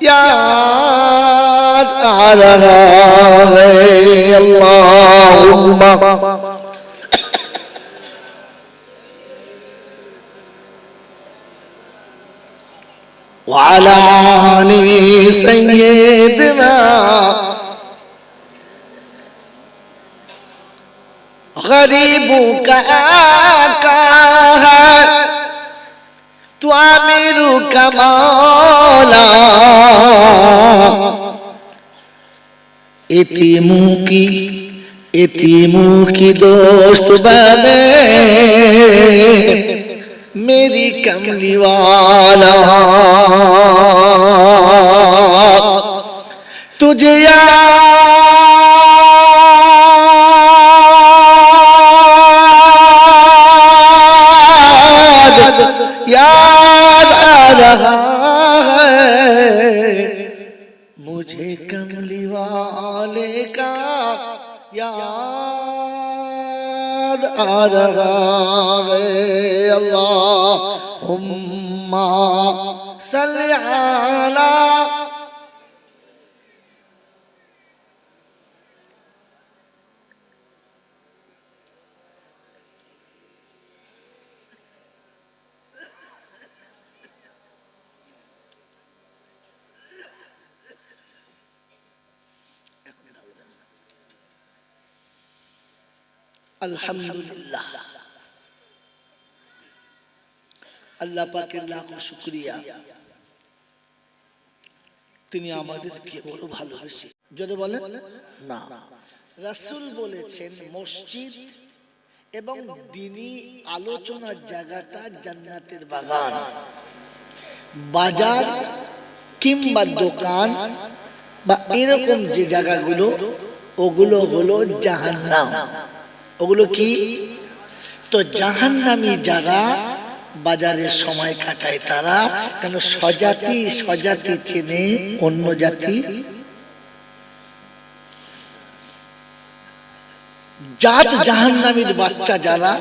یاد آ رہا ہے اللہم وعلى آل سيدنا غریبوں کا آقا ہے تو امیروں کا مولا یتیموں کی دوست بنے میری کملی والا تجھے یاد آ رہا ہے مجھے کملی والے کا یاد آ رہا ہے اللہم صلی علی আলহামদুলিল্লাহ আল্লাহ পাকের লাখো শুকরিয়া তিনি আমাদেরকে বড় ভালোবেসে যদি বলেন না রাসূল বলেছেন মসজিদ এবং দ্বীনি আলোচনার জায়গাটা জান্নাতের বাগান বাজার কিংবা দোকান বা এরকম যে জায়গাগুলো ওগুলো হলো জাহান্নাম ওগুলো কি তো জাহান্নামী যারা বাজারে সময় কাটায় তারা কেন স্বজাতি চেনে অন্য জাতি জাত জাহান্নামীর বাচ্চা যারা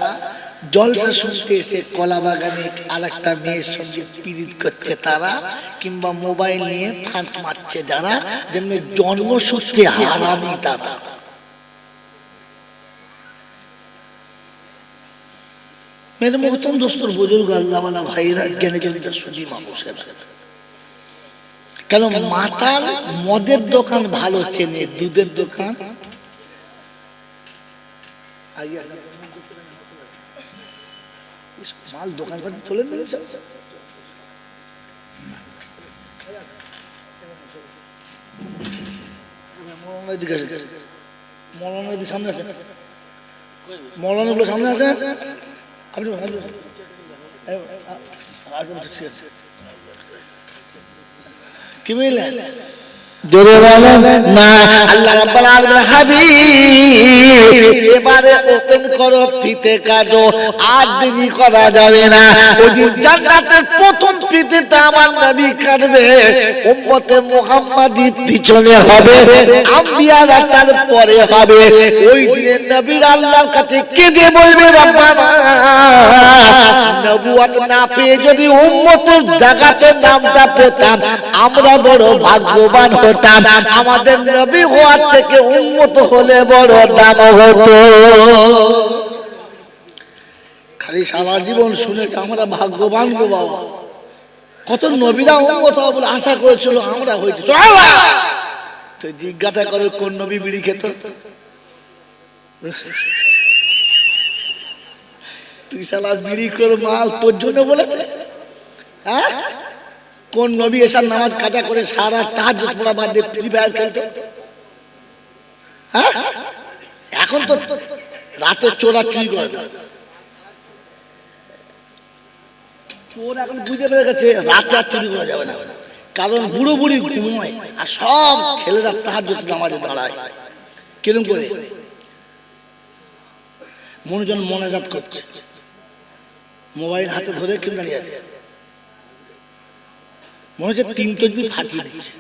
জলসা শুনতে এসে কলা বাগানে আরেকটা মেয়ের সঙ্গে পীড়িত করছে তারা কিংবা মোবাইল নিয়ে ফাঁট মারছে যারা যেমনি জন্মসূত্রে হারামি তারা मेरे मोहतरम दोस्तों बुजुर्ग अल्लाह वाला भाईरा জ্ঞানী জনিতা সুধী মানুষেরা কেন মাতাল মদের দোকান ভালো চেনে দুধের দোকান মাল দোকান পাতি চলে দিয়েছে মৌলানা দি সামনে আছে মৌলানা গুলো সামনে আছে আপনি কি বললেন জোরে বলেন না আল্লাহ রাব্বুল আলামিন হাবিব এবারে ওপেন করো ফিতে কাটো আর দেরি করা যাবে না ওই দিন জান্নাতের প্রথম ফিতেটা আমার নবী কাটবে উম্মতে মুহাম্মাদি পিছনে হবে আম্বিয়ারা তার পরে হবে ওই দিনে নবীর আল্লাহর কাছে কেঁদে বলবে রব্বানা নবুয়ত না পেয়ে যদি উম্মতের জায়গাতে নামটা পেতাম আমরা বড় ভাগ্যবান হতাম আমাদের নবী হওয়ার থেকে উম্মত হলে বড় দাম হতো খালি সারা জীবন শুনেছি আমরা ভাগ্যবান গো বাবা কত নবীরা উম্মত হবে বলে আশা করেছিল আমরা হইতে তো জিজ্ঞাসা করে কোন নবী বিড়ি খেত তুই শালা বিড়ি কর মাল তোর জন্য বলেছে হ্যাঁ কোন নবী এসার নামাজ কাজা করে সারা তাহাজ্জুদ পড়া বাদ দিয়ে ফ্রি ফায়ার খেলতো হ্যাঁ এখন তো রাতে চোরা চুরি করে চোর এখন বুঝে পেরে গেছে রাতে আর চুরি করা যাবে না কারণ বুড়ো বুড়ি ঘুমোয় আর সব ছেলেরা তাহাজ্জুদ নামাজে দাঁড়ায় কিরম করে মনোজন মোনাজাত করছে মোবাইল হাতে ধরে কেউ দাঁড়িয়ে আছে মনে হচ্ছে 3 তসবিহ ফাটিয়ে দিচ্ছে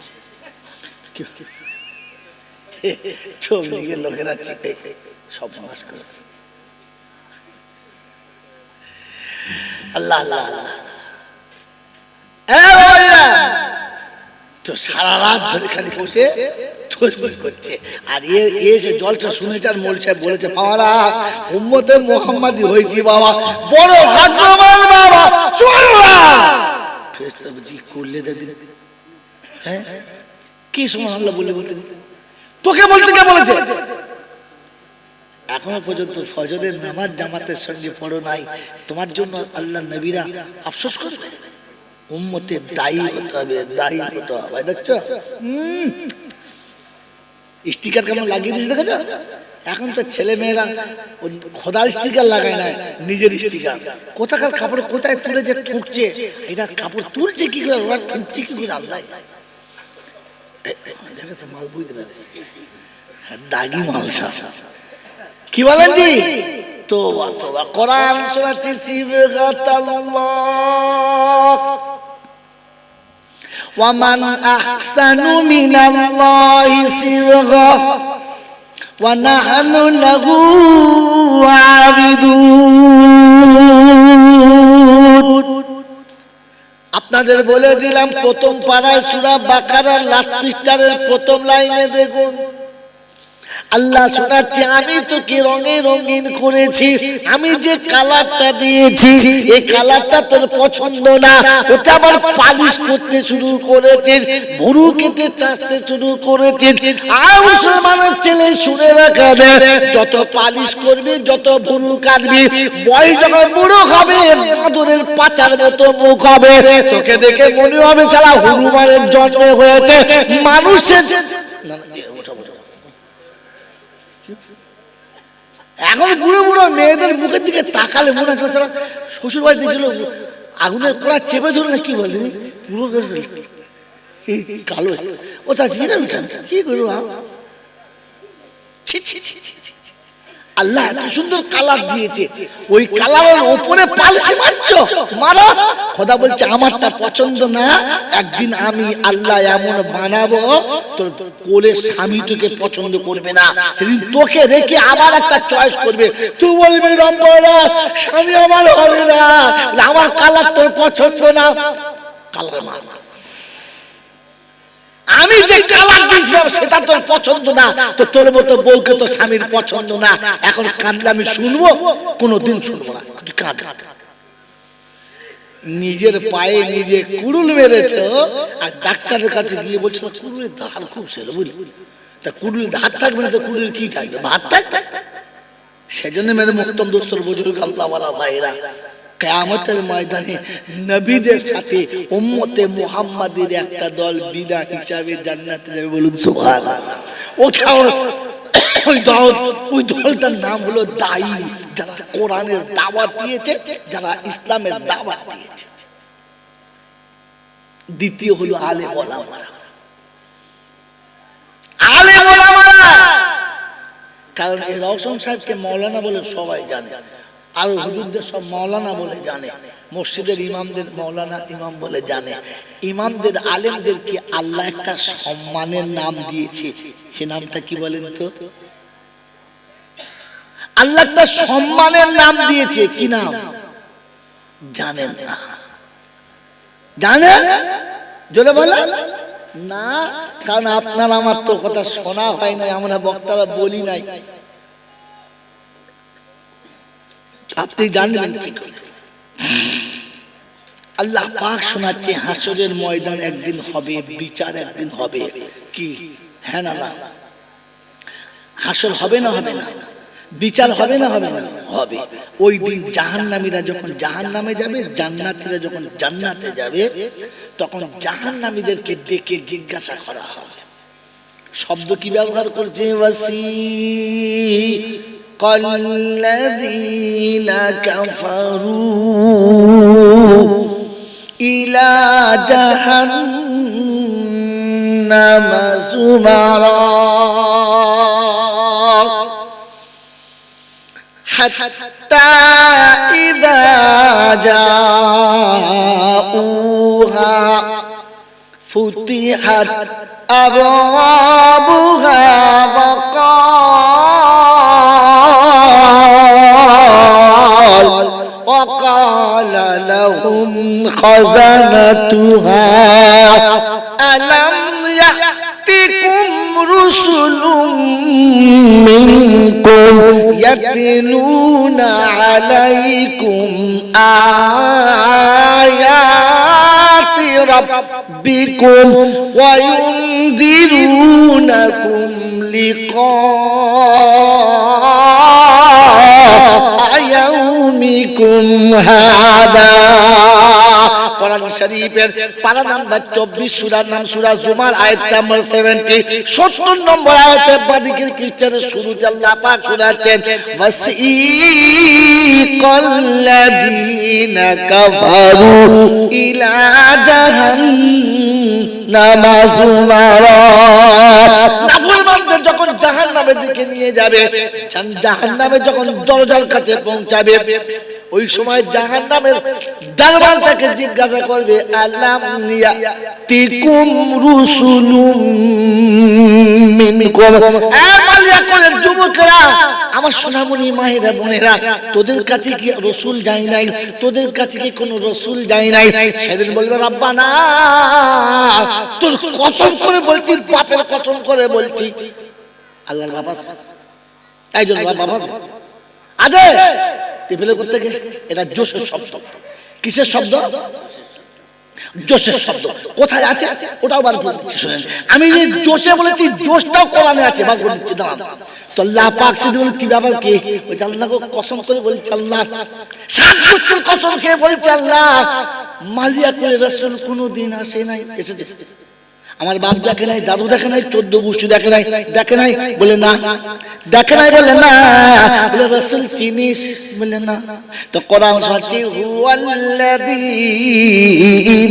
লোকেরা চিঠে সব নামাজ করেছে আল্লাহ আল্লাহ তো সারা রাত ধরে খালি বসে তসবিহ করছে আর এসে জলসা শুনেছে আর মোল সাহেব বলেছে বাবারা উম্মতে মুহাম্মাদি হয়েছি বাবা বড় ভাগ্যবান বাবা করলে দাদি হ্যাঁ কি সুবহানাল্লাহ বলে বলতে তোকে বলতে কে বলেছে এখনো পর্যন্ত ফজরের নামাজ জামাতের সঙ্গে পড়ো নাই তোমার জন্য আল্লাহ নবীরা আফসোস করবে উম্মতের দায়ী হতে হবে দেখছো স্টিকার কেমন লাগিয়ে দিয়েছে দেখেছো এখন তো ছেলে মেয়েরা খোদার স্টিকার লাগায় না নিজের স্টিকার কোথাকার কাপড় কোথায় তুলে যে ঠুকছে এটা কাপড় তুলছে কি করে ওরা ঠুকছে কি করে আল্লাহ দেখেছো মাল বুঝতে পারে দাগি মাল কি বলেন জি তোবা তোবা কোরআন শোনাচ্ছি সিবগাতাল্লাহ ওয়ামান আহসানু মিনাল্লাহি সিবগা ওয়া নাহনু লাহু আবিদুন আপনাদের বলে দিলাম প্রথম পারায় সূরা বাকারার লাস্ট পৃষ্ঠার প্রথম লাইনে দেখুন আল্লাহ শোনাচ্ছে আমি তোকে রঙে রঙিন করেছি আমি যে কালারটা দিয়েছি এই কালারটা তোর পছন্দ না ওটা আবার পালিশ করতে শুরু করেছিস ভুরু কেটে চাষতে শুরু করেছিস আর মুসলমানের ছেলে শুনে রাখা দে যত পালিশ করবি যত ভুরু কাটবি বয়স যখন বুড়ো হবে বাদরের পাচার মতো মুখ হবে তোকে দেখে মনে হবে শালা হনুমানের জন্ম হয়েছে মানুষের এখন বুড়ো বুড়ো মেয়েদের মুখের দিকে তাকালে মনে হচ্ছে শ্বশুর বাড়িতে গেল আগুনের পোড়া চেপে ধরে না কি বলবি পুরো কালো ও তা কি করবো আল্লাহ এত সুন্দর কালার দিয়েছে ওই কালারের উপরে পালিশ মারছো মারো খোদা বলছে আমারটা পছন্দ না একদিন আমি আল্লাহ এমন বানাবো তোর কোলে স্বামী তোকে পছন্দ করবে না সেদিন তোকে রেখে আবার একটা চয়েস করবে তুই বলবি রম্বরা স্বামী আমার হবে না আমার কালার তোর পছন্দ না কালার মার আমি যে কালার দিয়েছিলাম সেটা তোর পছন্দ না তো তোর মতো বউকে তো স্বামীর পছন্দ না এখন কাঁদলে আমি শুনবো কোনোদিন শুনবো না তুই কাঁদ নিজের পায়ে নিজে কুড়ুল মেরেছ, আর ডাক্তারের কাছে গিয়ে বলছো কুড়ুলের ধার খুব ছিল, বুঝলি? তা কুড়ুলের ধার থাকবে না তো কুড়ুলের কি থাকবে? ভাত থাকবে। সেজন্য মেরে মুহতরম দোস্তর বুজুর্গ আল্লাহ ওয়ালা ভাইরা, কিয়ামতের ময়দানে নবীদের সাথে উম্মতে মুহাম্মাদের একটা দল বিনা হিসাবে জান্নাতে যাবে, বলুন সুবহানাল্লাহ। ওই দলটার নাম হলো দায়ী, যারা কোরআনের দাওয়াত দিয়েছে, যারা ইসলামের দাওয়াত দিয়েছে। দ্বিতীয় হলো আলেম ওলামারা। আলেম ওলামারা, কারণ এই রওশন সাহেবকে মাওলানা বলে সবাই জানে, আর হুজুরদের সব মাওলানা বলে জানে, মসজিদের ইমামদের মাওলানা ইমাম বলে জানে। ইমামদের আলেমদেরকে আল্লাহ একটা সম্মানের নাম দিয়েছে, সে নামটা কি বলেন তো? আল্লাহ একটা সম্মানের নাম দিয়েছে, কি নাম জানেন না? জানেন? জোরে বলেন না, কারণ আপনার আমার তো কথা শোনা হয় নাই, আমরা বক্তারা বলি নাই, আপনি জানবেন কি করে? আল্লাহ পাক শোনাচ্ছে হাসরের ময়দান একদিন হবে, বিচার একদিন হবে। কি হ্যাঁ না? হাসর হবে না? হবে না? বিচার হবে না? হবে না? হবে। ওই দিন জাহান্নামীরা যখন জাহান্নামে যাবে, জান্নাতীরা যখন জান্নাতে যাবে, তখন জাহান্নামীদেরকে ডেকে জিজ্ঞাসা করা হবে। শব্দ কি ব্যবহার করছে? ওয়াসিকাল্লাযীনা কাফারু ইলা জাহান্নামা যুমারা হাত্তা ইযা জাউহা ফুতিহাত আবওয়াবুহা وقال لهم خزنتها ألم يأتكم رسل منكم يتلون عليكم آيات ربكم وينذرونكم لقاء يومكم هذا। কোরআন শরীফের পারা নাম্বার 24, সূরার নাম সূরা জুমার, আয়াত নাম্বার 70, 70 নম্বর আয়াতে বাদিকের খ্রিস্টানের শুরুতে আল্লাহ পাক শোনাচ্ছেন ওয়াসিকাল্লাযীনা কাফারু ইলা জাহান্নামা যুমারা। নাফরমানদের যখন জাহান্নামের দিকে নিয়ে যাবে, জাহান্নামে যখন দরজার কাছে পৌঁছাবে, ওই সময় জাহান্নামের দরবারটাকে জিজ্ঞাসা করবে আলাম ইয়াতিকুম রুসুলুম মিনকুম। মালিয়াকুলের যুবকেরা, আমার সোনামণি মায়েরা বোনেরা, তোদের কাছে কি রসুল যায় নাই? তোদের কাছে কি কোনো রসুল যায় নাই? সেদিন বলবে রাব্বানা, তোর কসম করে বলছি, বাপের কসম করে বলছি, আল্লাহর বাবা তাই জন্য বাবা আজে টেবিলে করতে গিয়ে এটা জোশের শব্দ। কিসের শব্দ? জোশের শব্দ। কোথায় আছে ওটাও বার করে দিচ্ছি, শুনেন। আমি যে জোশে বলেছি, জোশটাও কোরআনে আছে, বার করে দিচ্ছি, দাঁড়ান। তো আল্লাহ পাক সেদিন বলে কি ব্যাপার, কি ওই আল্লাহকে কসম করে বলছে, আল্লাহ শ্বাসকষ্টের কসম খেয়ে বলছে, আল্লাহ মালিয়া করে রাসূল কোনোদিন আসে নাই। এসেছে, আমার বাপ দেখে নাই, দাদু দেখে নাই, 14 গোষ্ঠী দেখে নাই, দেখে নাই? বলে না। দেখে নাই? বলে না। বলে রাসূল চিনিস? বলে না। তো কোরআন শোনাচ্ছে হুয়াল্লাযী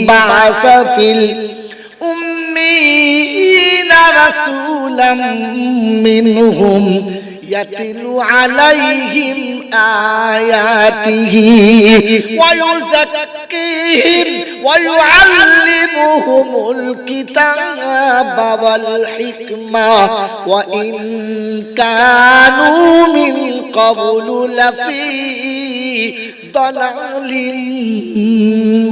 বাআসা ফিল উম্মিয়িনা রাসূলাম মিনহুম ইয়াতলু আলাইহিম আয়াতিহি ওয়া ইউযাক্কিহিম ওয়া ইউআল্লিমুহুমুল কিতাবা ওয়াল হিকমা ওয়া ইন কানু মিন ক্বাবলু লাফি দালালিম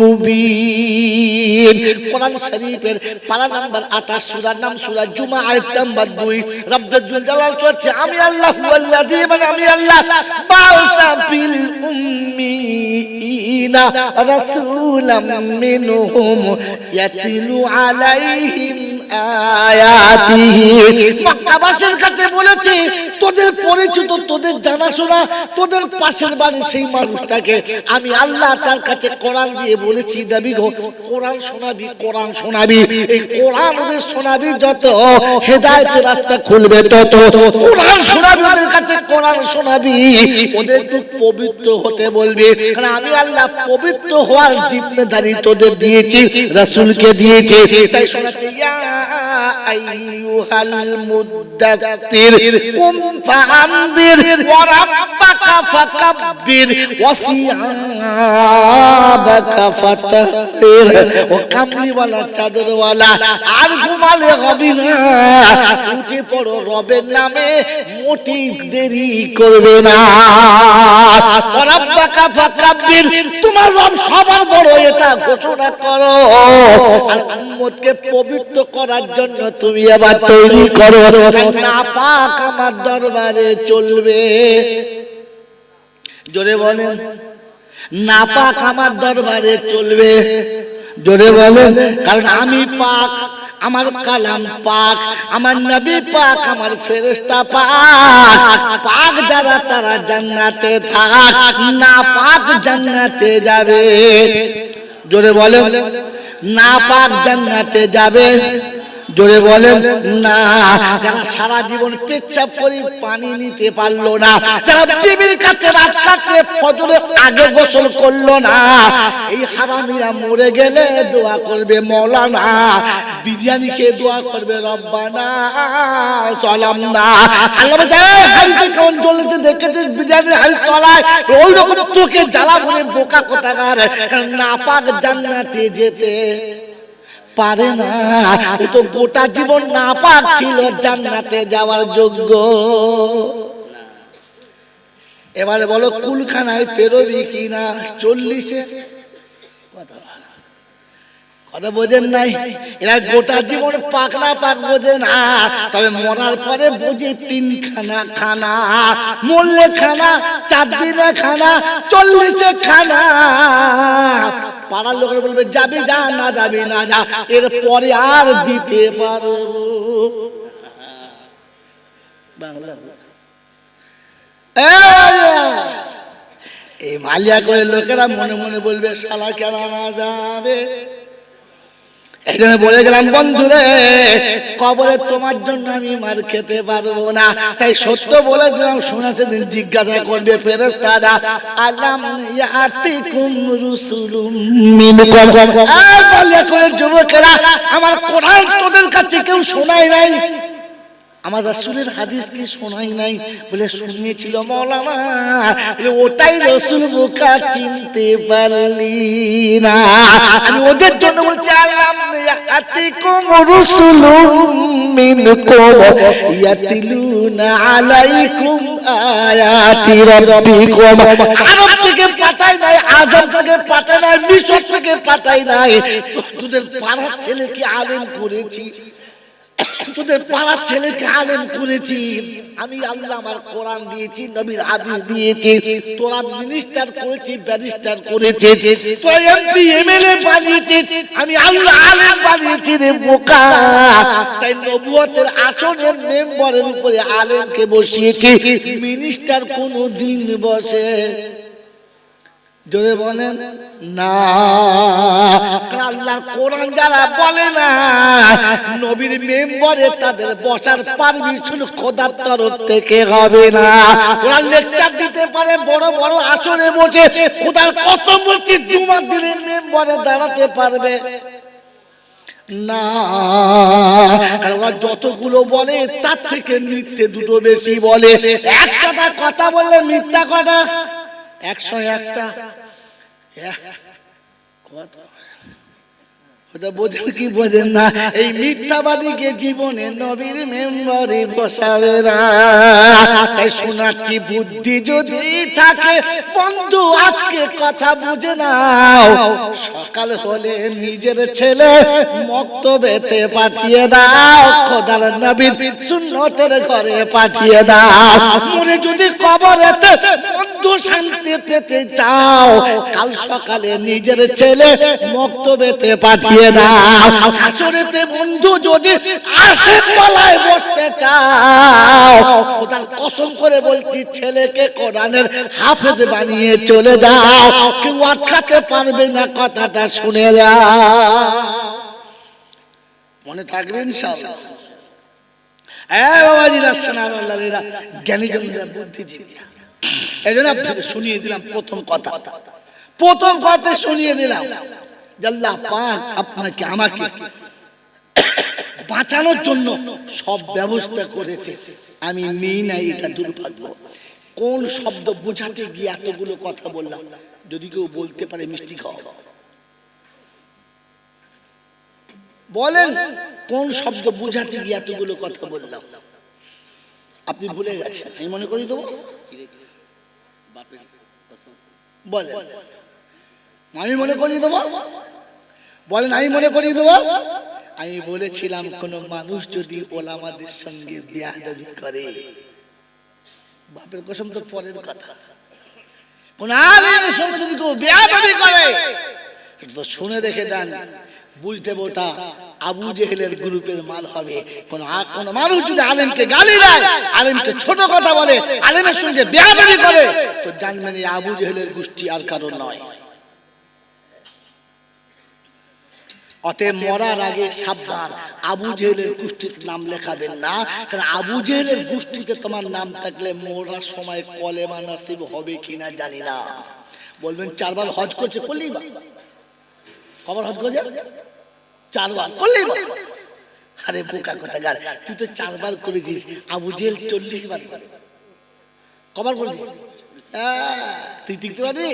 মুবিন। কোরআন শরীফের পারা নাম্বার 28, সূরার নাম সূরা জুমা, আয়াত নাম্বার 2। রব্বুল জালাল বলছে আমি আল্লাহ হুয়াল্লাযী, মানে আমি আল্লাহ বা'সা ফিল উম্মিয়িনা রাসূলাম মিনহুম ইয়াতলু আলাইহিম আয়াতিহি। মক্কাবাসীর কাছে বলেছে তোদের পরিচিত, তোদের জানাশোনা, তোদের পাশের বাড়ি সেই মানুষটাকে আমি আল্লাহ তার কাছে কোরআন দিয়ে বলেছি দাবি গো কোরআন শোনাবি, কোরআন শোনাবি। এই কোরআন ওদের শোনাবি, যত হেদায়েতের রাস্তা খুলবে তত। কোরআন শোনাবি ওদের কাছে, কোরআন শোনাবি, ওদের একটু পবিত্র হতে বলবি, কারণ আমি আল্লাহ পবিত্র হওয়ার জিম্মেদারি তোদের দিয়েছি, রাসূলকে দিয়েছি। তাই শোনাচ্ছে ইয়া আইয়ুহাল মুদ্দাত্তির কুম ফাআনদির ওয়া রাব্বাকা ফাকাব্বির ওয়া সিয়াবাকা ফাতাহির। ও কামলিওয়ালা চাদরওয়ালা আর ঘুমালে হবে না, উঠে পড়ো রবের নামে, মোটি দেরি করবে না। ওয়া রাব্বাকা ফাকাব্বির, তোমার রব সবার বড় এটা ঘোষণা করো। আর উম্মতকে পবিত্র করার জন্য তুমি আবার তৈরি করো, না পাক আমার দরবারে চলবে। জোরে বলেন, না পাক আমার দরবারে চলবে। জোরে বলেন, কারণ আমি পাক, আমার কালাম পাক, আমার নবী পাক, আমার ফেরেশতা পাক। পাক যারা তারা জান্নাতে থাক, না পাক জান্নাতে যাবে। জোরে বলেন, না পাক জান্নাতে যাবে। জোরে বলেন না। যারা সারা জীবন পেচ্ছাপ করে পানি নিতে পারলো না, যারা বিবির কাছে রাত কাটে ফজরের আগে গোসল করলো না, এই হারামিরা মরে গেলে দোয়া করবে মওলানা, বিরিয়ানি খেয়ে দোয়া করবে রব্বানা সালামনা। আল্লাহ বলে হাড়িতে কেমন জ্বলেছে দেখেছিস বিরিয়ানি হাড়ি তলায়, ওই রকম তোকে জ্বালা বলে বোকা কোথাকার। কারণ না পাক জান্নাতে যেতে পারে না, ও তো গোটা জীবন না পাক ছিল, জান্নাতে যাওয়ার যোগ্য। এবারে বলো কুলখানায় পেরোবি কিনা 40-এ? কথা বোঝেন নাই? এরা গোটা জীবন পাক না পাক বোঝে না, তবে মরার পরে বোঝে 3 খানা খানা। মরলে খানা, 4 দিনে খানা, 40-এ খানা। পাড়ার লোকেরা বলবে যাবি যা, না যাবি না যা, এরপরে আর দিতে পারো। বাংলা এই মালিয়া করে লোকেরা মনে মনে বলবে শালা কেন না যাবে। এই জন্য বলে গেলাম বন্ধুরে, কবরে তোমার জন্য আমি মার খেতে পারবো না, তাই সত্য বলে দিলাম। শোনাছে দিন জিজ্ঞাসা করবে ফেরেশতারা, আলাম ইয়াতিকুম রুসুলুম মিনকুম। আর বলে করে যুবকেরা, আমার কোরআন তোদের কাছে কেউ শোনায় নাই, আমার রাসূলের হাদিস কি শোনাই নাই? বলে শুনিয়েছিল মওলানা, ওটাই রাসূল বোকা চিনতে পারলি না। আমি ওদের জন্য বলছি আলাম ইয়াতিকুম রুসুলুম মিনকুম ইয়াতিলুনা আলাইকুম আয়াতি রাব্বিকুম। আরব থেকে পাঠাই নাই, আজম থেকে পাঠাই নাই, মিশর থেকে পাঠাই নাই। তোদের পাড়ার ছেলেকে আলেম করেছি, তোদের পাড়ার ছেলেকে আলেম করেছি। আমি আল্লাহ আমার কোরআন দিয়েছি, নবীর হাদিস দিয়েছি। তোরা মিনিস্টার করেছি, ব্যারিস্টার করেছি, তোরা এমপি এমএলএ বানিয়েছিস, আমি আল্লাহ আলেম বানিয়েছি রে বোকা। তাই নবুয়তের আসনের মেম্বারের উপরে আলেমকে বসিয়েছি, মিনিস্টার কোনদিন বসে? জোরে বলেন না। আল্লাহর কোরআন যারা বলে না নবীর মেম্বারে, তাদের বসার পারমিশন খোদার তরফ থেকে হবে না। ওরা লেকচার দিতে পারে বড় বড় আসরে বসে, খোদার কসম বলছি জুমার দিনের মেম্বারে দাঁড়াতে পারবে না। কারণ ওরা যতগুলো বলে তার থেকে মিথ্যে দুটো বেশি বলে। একটা কথা বললে মিথ্যা কথা 101টা। ওটা বোঝেন কি বোঝেন না? এই মিথ্যাবাদীকে জীবনে নবীর মেম্বারে বসাবে না। তাই শোনাচ্ছি, বুদ্ধি যদি থাকে বন্ধু আজকে কথা বুঝে নাও, সকাল হলে নিজের ছেলে মক্তবেতে পাঠিয়ে দাও, খোদার নবীর সুন্নতের ঘরে পাঠিয়ে দাও। মনে যদি কবরেতে বন্ধু শান্তি পেতে চাও, কাল সকালে নিজের ছেলে মক্তবেতে পাঠিয়ে দাও। হাসরেতে বন্ধু যদি আশের তলায় বসতে চাও, খোদার কসম করে বলছি, ছেলেকে কোরআনের হাফেজ বানিয়ে চলে যাও, কেউ আটকাতে পারবে না, কথাটা শুনে যাও। মনে থাকবে ইনশাআল্লাহ। বাবাজিরা, সোনার জ্ঞানী জনেরা, বুদ্ধিজীবীরা, এই জন্য আপনাকে শুনিয়ে দিলাম প্রথম কথা শুনিয়ে দিলাম। আল্লাহ পাক আপনাকে আমাকে বাঁচানোর জন্য সব ব্যবস্থা করেছে, আমি নিই না, এটা দুর্ভাগ্য। কোন শব্দ বোঝাতে গিয়ে এতগুলো কথা বললাম? যদি কেউ বলতে পারে মিষ্টি খাওয়া, বলেন কোন শব্দ বোঝাতে গিয়ে এতগুলো কথা বললাম? আপনি ভুলে গেছেন, আমি মনে করি দেবো, বলেন আমি মনে করিয়ে দেবো, বলেন আমি মনে করিয়ে দেবো। আমি বলেছিলাম, কোন মানুষ যদি ওলামাদের সঙ্গে বেয়াদবি করে, বাপের কসম তো পরের কথা, কোন আলেমের সঙ্গে যদি কেউ বেয়াদবি করে, তো শুনে দেখে দেন, বুঝতে ওটা আবু জেহেলের গ্রুপের মাল হবে। কোন মানুষ যদি আলেমকে গালি দেয়, আলেমকে ছোট কথা বলে, আলেমের সঙ্গে বেয়াদবি করে, তো জানবেন এই আবু জেহেলের গোষ্ঠী আর কারণ নয়। অতএব মরার আগে সাবধান, আবু জেহেলের গোষ্ঠীতে নাম লেখাবেন না, কারণ আবু জেহেলের গোষ্ঠীতে তোমার নাম থাকলে মরার সময় কলেমা নসিব হবে কিনা জানি না। বলবেন 4 বার হজ করছে, করলেই বা কবার হজ করছে? 4 বার করলেই বা। আরে বোকা কোথাকার, তুই তো 4 বার করেছিস, আবু জেহেল 40 বার। কবার করেছিস? তুই টিকতে পারবি?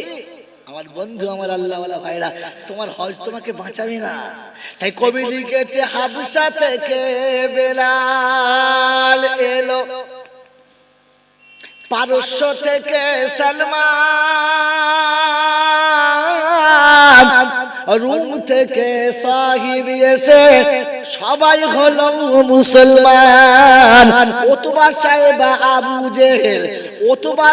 আমার বন্ধু, আমার আল্লাহওয়ালা ভাইরা, তোমার হজ তোমাকে বাঁচাবে না। তাই কবি লিখেছে, হাবশা থেকে বেলাল এলো, পারস্য থেকে সালমান, রুম থেকে সাহিব এসে সবাই হলো মুসলমান। ওতবা সাহেব আবু জেহেল, ওতবা